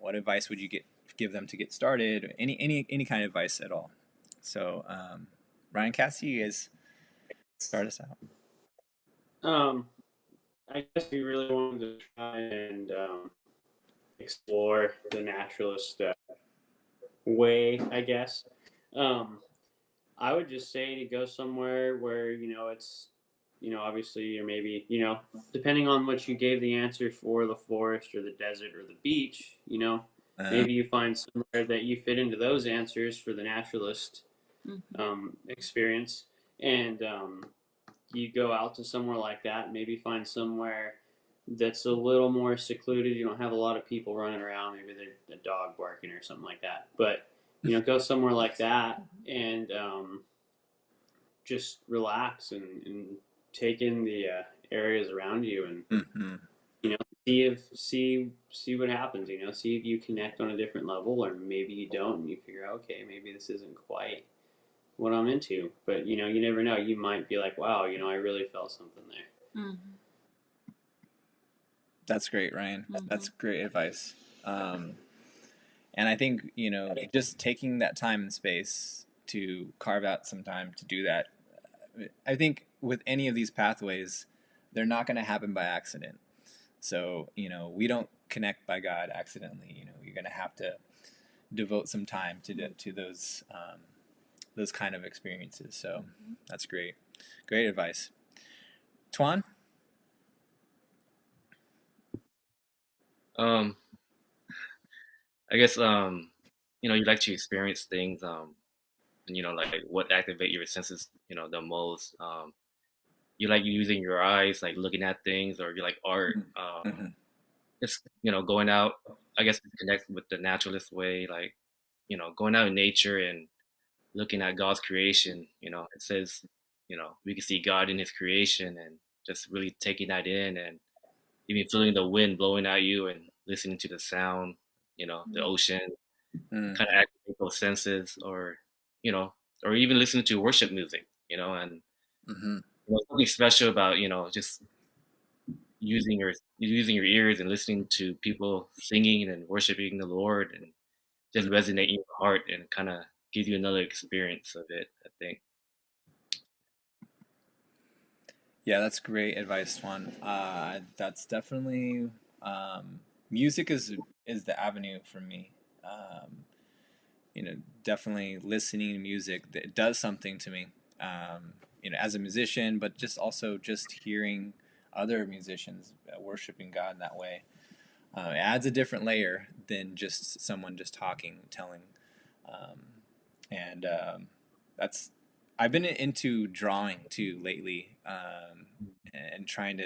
What advice would you give them to get started? Or any kind of advice at all? So, Ryan, Cassie, you guys start us out. I guess we really wanted to try and explore the naturalist way, I guess. Um, I would just say to go somewhere where it's obviously, or maybe depending on what you gave the answer for, the forest or the desert or the beach, maybe you find somewhere that you fit into those answers for the naturalist experience, and you go out to somewhere like that. Maybe find somewhere that's a little more secluded. You don't have a lot of people running around. Maybe there's a dog barking or something like that. But go somewhere like that and just relax and take in the areas around you and see what happens. See if you connect on a different level, or maybe you don't, and you figure out, okay, maybe this isn't quite what I'm into. But you never know. You might be like, wow, I really felt something there. That's great, Ryan. That's great advice. And I think, just taking that time and space to carve out some time to do that I think with any of these pathways, they're not going to happen by accident. So, we don't connect by God accidentally. You're going to have to devote some time to those kind of experiences. So that's great. Great advice. Tuan? Um, I guess you like to experience things, and like what activate your senses, the most. You like using your eyes, like looking at things, or you like art. Mm-hmm. Just going out. I guess to connect with the naturalist way, like going out in nature and looking at God's creation. It says we can see God in His creation, and just really taking that in, and even feeling the wind blowing at you, and listening to the sound. The ocean Mm. kind of activate those senses, you know, or even listening to worship music. And Mm-hmm. something special about just using your ears and listening to people singing and worshiping the Lord, and just resonate in your heart and kind of give you another experience of it, I think. Yeah, that's great advice, Tuan. That's definitely music is the avenue for me. Um, Definitely listening to music that does something to me. As a musician, but just also just hearing other musicians worshiping God in that way. It adds a different layer than just someone just talking, telling, um, and that's. I've been into drawing too lately, and trying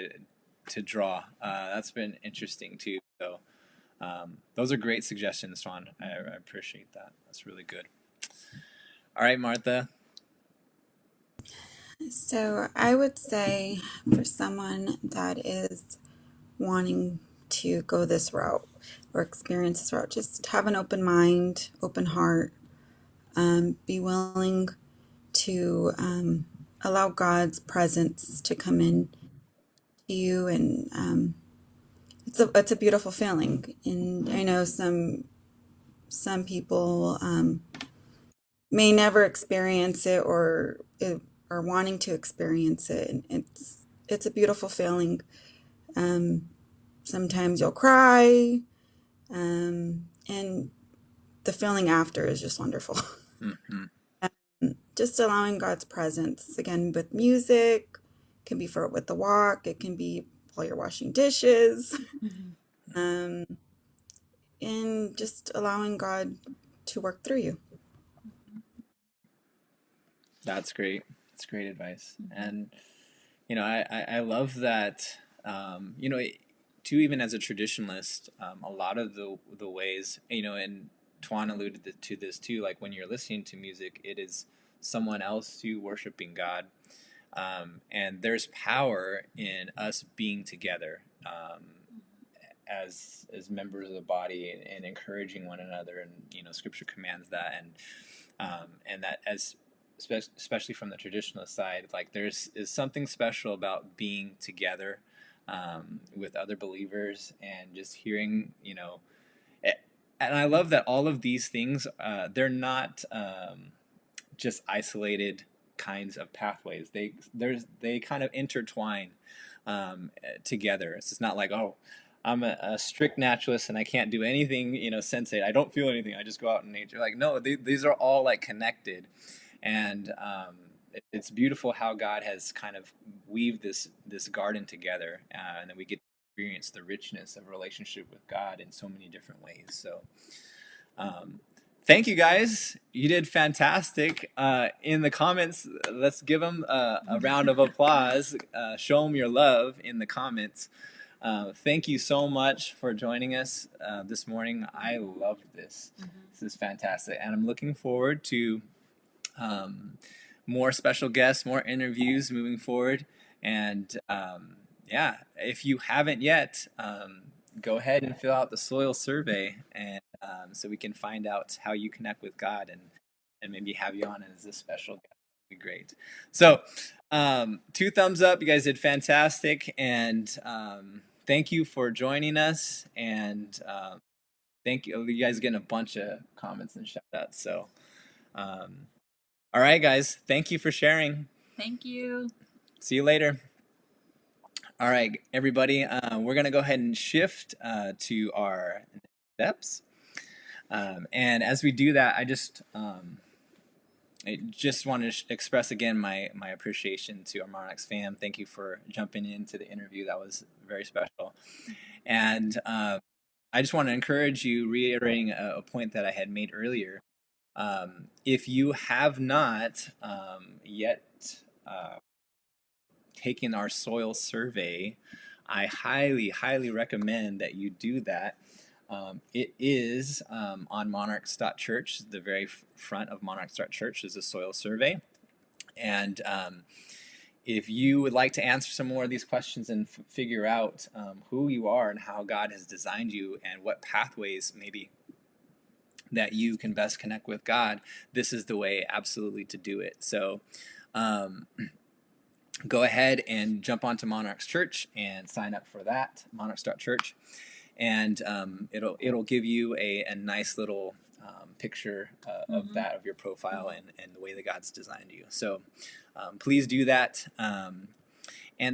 to draw. That's been interesting too. So those are great suggestions, Ron. I appreciate that. That's really good. All right, Martha. So I would say for someone that is wanting to go this route or experience this route, just have an open mind, open heart, be willing to allow God's presence to come in to you, and it's a beautiful feeling. And I know some people may never experience it or are wanting to experience it, and it's a beautiful feeling. Sometimes you'll cry, and the feeling after is just wonderful. Mm-hmm. Just allowing God's presence again with music, can be for with the walk, it can be while you're washing dishes, um, and just allowing God to work through you. That's great. That's great advice. And I love that. Too, even as a traditionalist, a lot of the ways, and Tuan alluded to this too. Like when you're listening to music, it is someone else too worshiping God, and there's power in us being together. As members of the body, and encouraging one another, and scripture commands that, and that, as especially from the traditionalist side, like there's is something special about being together with other believers, and just hearing, and I love that all of these things, they're not just isolated kinds of pathways. They kind of intertwine together. It's just not like, oh, I'm a strict naturalist and I can't do anything, sensate. I don't feel anything. I just go out in nature. Like, no, these are all like connected, and it's beautiful how God has kind of weaved this garden together, and then we get to experience the richness of relationship with God in so many different ways. So. Um, Thank you guys. You did fantastic. In the comments, let's give them a round of applause. Show them your love in the comments. Thank you so much for joining us this morning. I loved this. This is fantastic. And I'm looking forward to more special guests, more interviews moving forward. And yeah, if you haven't yet, go ahead and fill out the soil survey, and so we can find out how you connect with God, and maybe have you on as a special guest. That'd be great. So 2 thumbs up. You guys did fantastic, and thank you for joining us. And thank you. You guys getting a bunch of comments and shout outs. So all right, guys. Thank you for sharing. Thank you. See you later. All right, everybody, we're going to go ahead and shift to our steps. And as we do that, I just want to express again my appreciation to our Monarchs fam. Thank you for jumping into the interview. That was very special. And I just want to encourage you, reiterating a point that I had made earlier. If you have not yet taken our soil survey, I highly, highly recommend that you do that. It is on monarchs.church. The very front of monarchs.church is a soil survey. And if you would like to answer some more of these questions and figure out who you are and how God has designed you and what pathways maybe that you can best connect with God, this is the way absolutely to do it. So go ahead and jump onto Monarchs Church and sign up for that, monarchs.church. And it'll give you a nice little picture of that, of your profile and the way that God's designed you. So please do that. And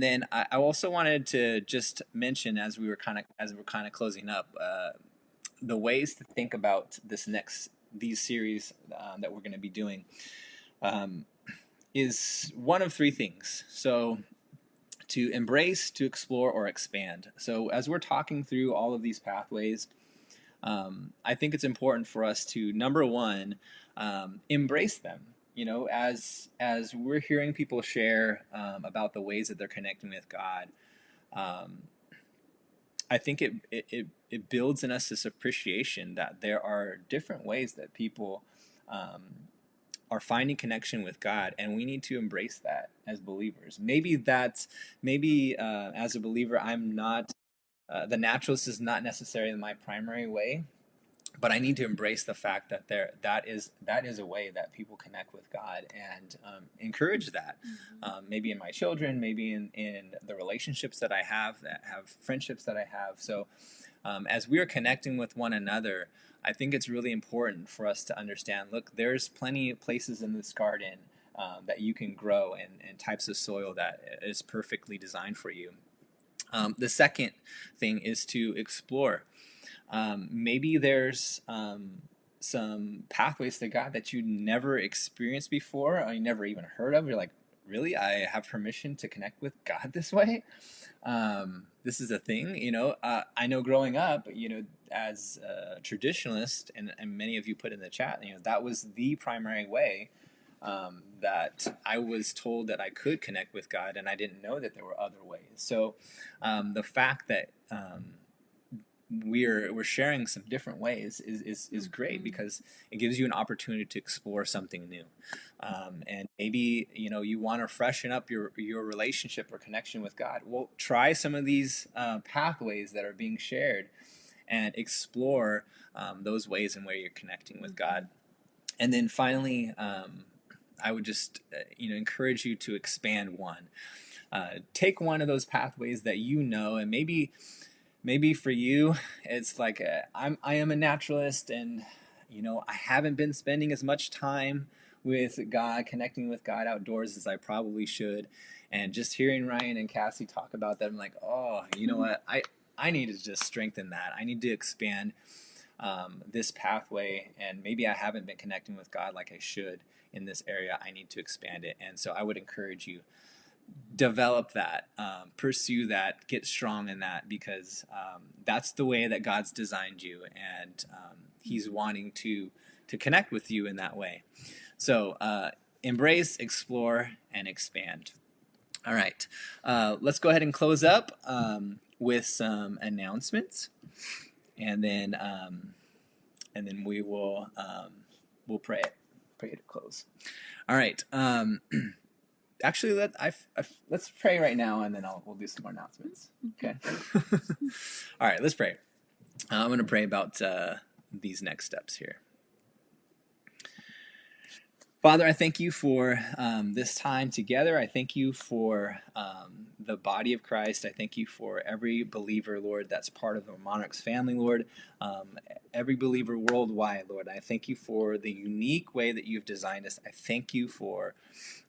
then I also wanted to just mention, as we're kind of closing up, the ways to think about these series that we're going to be doing is one of three things. So to embrace, to explore, or expand. So as we're talking through all of these pathways, I think it's important for us to, number one, embrace them. You know, as we're hearing people share about the ways that they're connecting with God, I think it builds in us this appreciation that there are different ways that people are finding connection with God, and we need to embrace that as believers. Maybe as a believer, I'm not the naturalist is not necessarily my primary way, but I need to embrace the fact that that is a way that people connect with God, and encourage that. Maybe in my children, maybe in the relationships that I have friendships that I have. So as we are connecting with one another, I think it's really important for us to understand, look, there's plenty of places in this garden that you can grow, and types of soil that is perfectly designed for you. The second thing is to explore. Maybe there's some pathways to God that you never experienced before, or you never even heard of. You're like, really? I have permission to connect with God this way? This is a thing, you know. I know growing up, you know, as a traditionalist, and many of you put in the chat, you know, that was the primary way that I was told that I could connect with God, and I didn't know that there were other ways. So the fact that we're sharing some different ways is great, because it gives you an opportunity to explore something new. And maybe, you know, you want to freshen up your relationship or connection with God. Well, try some of these pathways that are being shared and explore those ways in where you're connecting with God. And then finally, I would just encourage you to expand one. Take one of those pathways that you know, and maybe for you, it's like I am a naturalist, and you know, I haven't been spending as much time with God, connecting with God outdoors as I probably should. And just hearing Ryan and Cassie talk about that, I'm like, oh, you know what? I need to just strengthen that. I need to expand this pathway, and maybe I haven't been connecting with God like I should in this area. I need to expand it. And so I would encourage you, develop that, pursue that, get strong in that, because that's the way that God's designed you, and He's wanting to connect with you in that way. So embrace, explore, and expand. All right, let's go ahead and close up with some announcements, and then we will we'll pray to close. All right. Actually, let's pray right now, and then we'll do some more announcements. Okay. All right, let's pray. I'm going to pray about these next steps here. Father, I thank you for this time together. I thank you for the body of Christ. I thank you for every believer, Lord, that's part of the Monarchs family, Lord. Every believer worldwide, Lord. I thank you for the unique way that you've designed us. I thank you for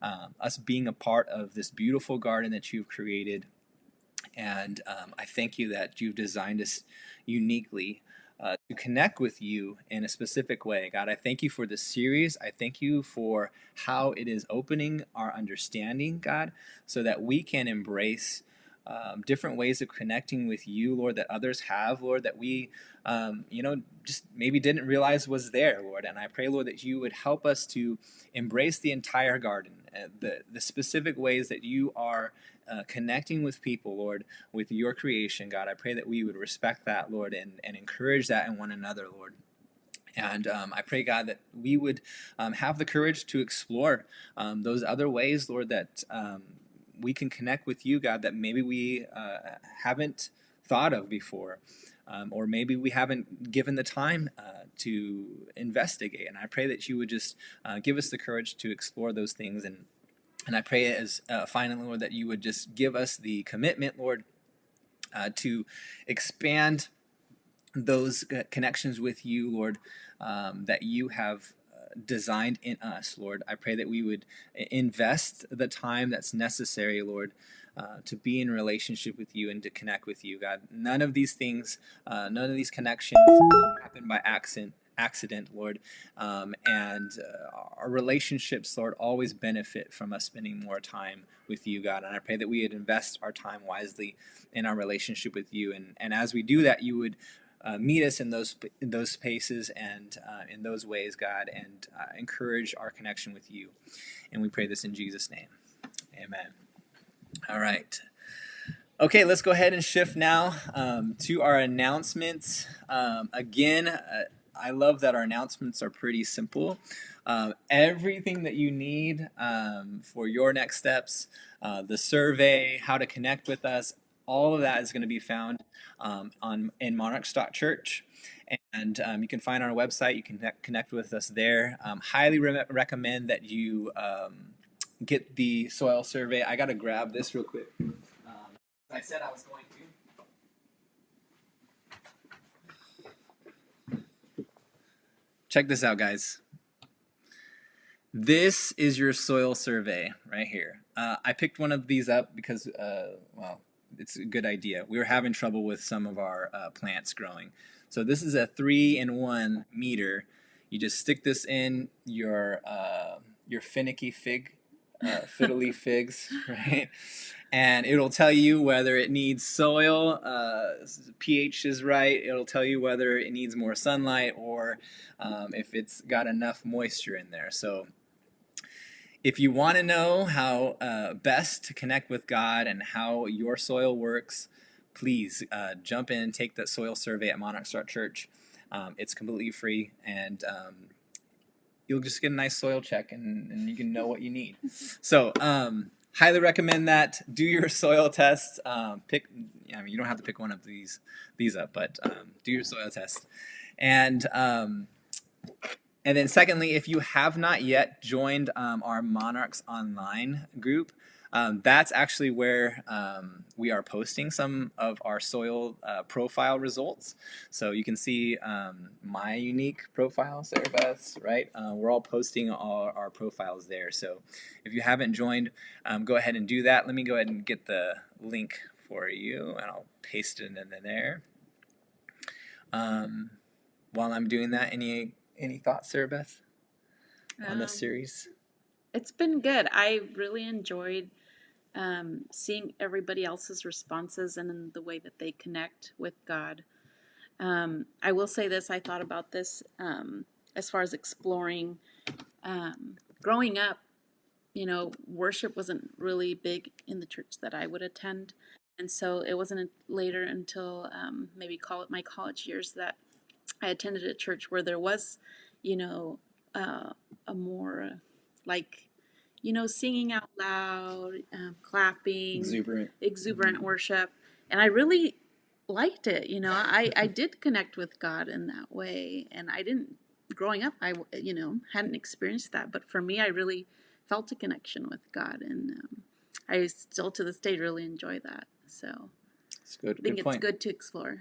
us being a part of this beautiful garden that you've created. And I thank you that you've designed us uniquely to connect with you in a specific way. God, I thank you for this series. I thank you for how it is opening our understanding, God, so that we can embrace different ways of connecting with you, Lord, that others have, Lord, that we, just maybe didn't realize was there, Lord. And I pray, Lord, that you would help us to embrace the entire garden, the specific ways that you are connecting with people, Lord, with your creation, God. I pray that we would respect that, Lord, and encourage that in one another, Lord. And I pray, God, that we would have the courage to explore those other ways, Lord, that we can connect with you, God, that maybe we haven't thought of before. Or maybe we haven't given the time to investigate. And I pray that you would just give us the courage to explore those things. And I pray as finally, Lord, that you would just give us the commitment, Lord, to expand those connections with you, Lord, that you have designed in us, Lord. I pray that we would invest the time that's necessary, Lord, to be in relationship with you and to connect with you, God. None of these things, none of these connections happen by accident, Lord. And our relationships, Lord, always benefit from us spending more time with you, God. And I pray that we would invest our time wisely in our relationship with you. And as we do that, you would meet us in those spaces and in those ways, God, and encourage our connection with you. And we pray this in Jesus' name. Amen. All right. Okay, let's go ahead and shift now to our announcements. Again, I love that our announcements are pretty simple. Everything that you need for your next steps, the survey, how to connect with us, all of that is going to be found in monarchs.church. And you can find our website. You can connect with us there. Highly recommend that you get the soil survey. I got to grab this real quick. I said I was going to. Check this out, guys. This is your soil survey right here. I picked one of these up because, it's a good idea. We were having trouble with some of our plants growing. So this is a 3-in-1 meter. You just stick this in your finicky fig, fiddly figs, right? And it'll tell you whether it needs soil, pH is right. It'll tell you whether it needs more sunlight or if it's got enough moisture in there. So if you want to know how best to connect with God and how your soil works, please jump in and take that soil survey at monarchs.church. It's completely free, and you'll just get a nice soil check, and you can know what you need. So highly recommend that. Do your soil test. You don't have to pick one of these up, but do your soil test. And then secondly, if you have not yet joined our Monarchs Online group, that's actually where we are posting some of our soil profile results. So you can see my unique profile, Sarah Beth's, right? We're all posting our profiles there. So if you haven't joined, go ahead and do that. Let me go ahead and get the link for you, and I'll paste it in there. While I'm doing that, any thoughts, Sarah Beth, on this series? It's been good. I really enjoyed seeing everybody else's responses and in the way that they connect with God. I will say this, I thought about this as far as exploring. Growing up, worship wasn't really big in the church that I would attend. And so it wasn't later until maybe my college years that I attended a church where there was, a more singing out loud, clapping, exuberant worship. And I really liked it. I did connect with God in that way. And I didn't growing up, hadn't experienced that. But for me, I really felt a connection with God, and I still to this day really enjoy that. So It's good. I think Good it's point. good to explore.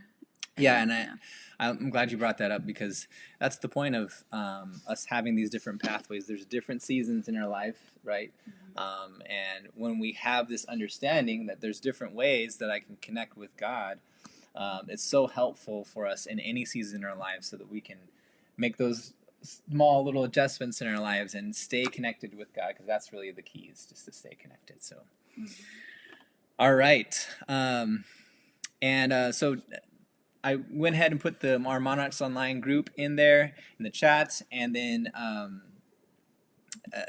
Yeah, and I'm glad you brought that up, because that's the point of us having these different pathways. There's different seasons in our life, right? And when we have this understanding that there's different ways that I can connect with God, it's so helpful for us in any season in our lives, so that we can make those small little adjustments in our lives and stay connected with God, because that's really the key, is just to stay connected. So, all right. So I went ahead and put our Monarchs Online group in there in the chats, and then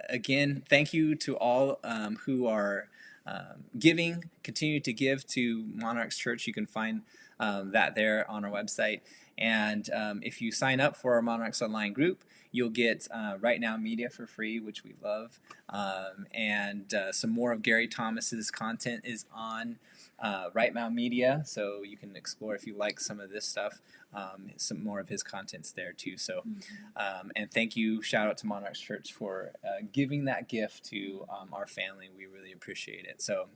again, thank you to all who are giving. Continue to give to Monarchs Church. You can find that there on our website. And if you sign up for our Monarchs Online group, you'll get Right Now Media for free, which we love. And some more of Gary Thomas's content is on Right Now Media, so you can explore if you like some of this stuff. Some more of his content's there too. So, and thank you, shout out to Monarchs Church for giving that gift to our family. We really appreciate it. So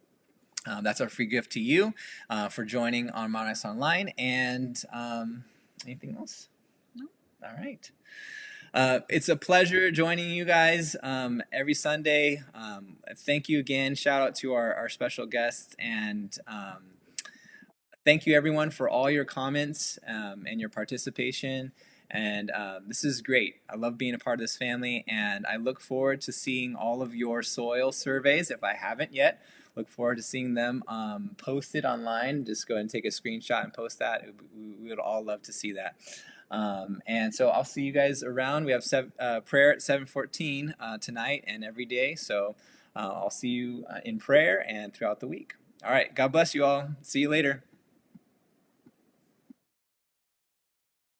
that's our free gift to you for joining on Monarchs Online. And anything else? No. All right. It's a pleasure joining you guys every Sunday. Thank you again. Shout out to our special guests, and thank you everyone for all your comments and your participation. And this is great. I love being a part of this family, and I look forward to seeing all of your soil surveys. If I haven't yet, look forward to seeing them posted online. Just go ahead and take a screenshot and post that. We would all love to see that. And so I'll see you guys around. We have prayer at 7:14 tonight and every day. So I'll see you in prayer and throughout the week. All right. God bless you all. See you later.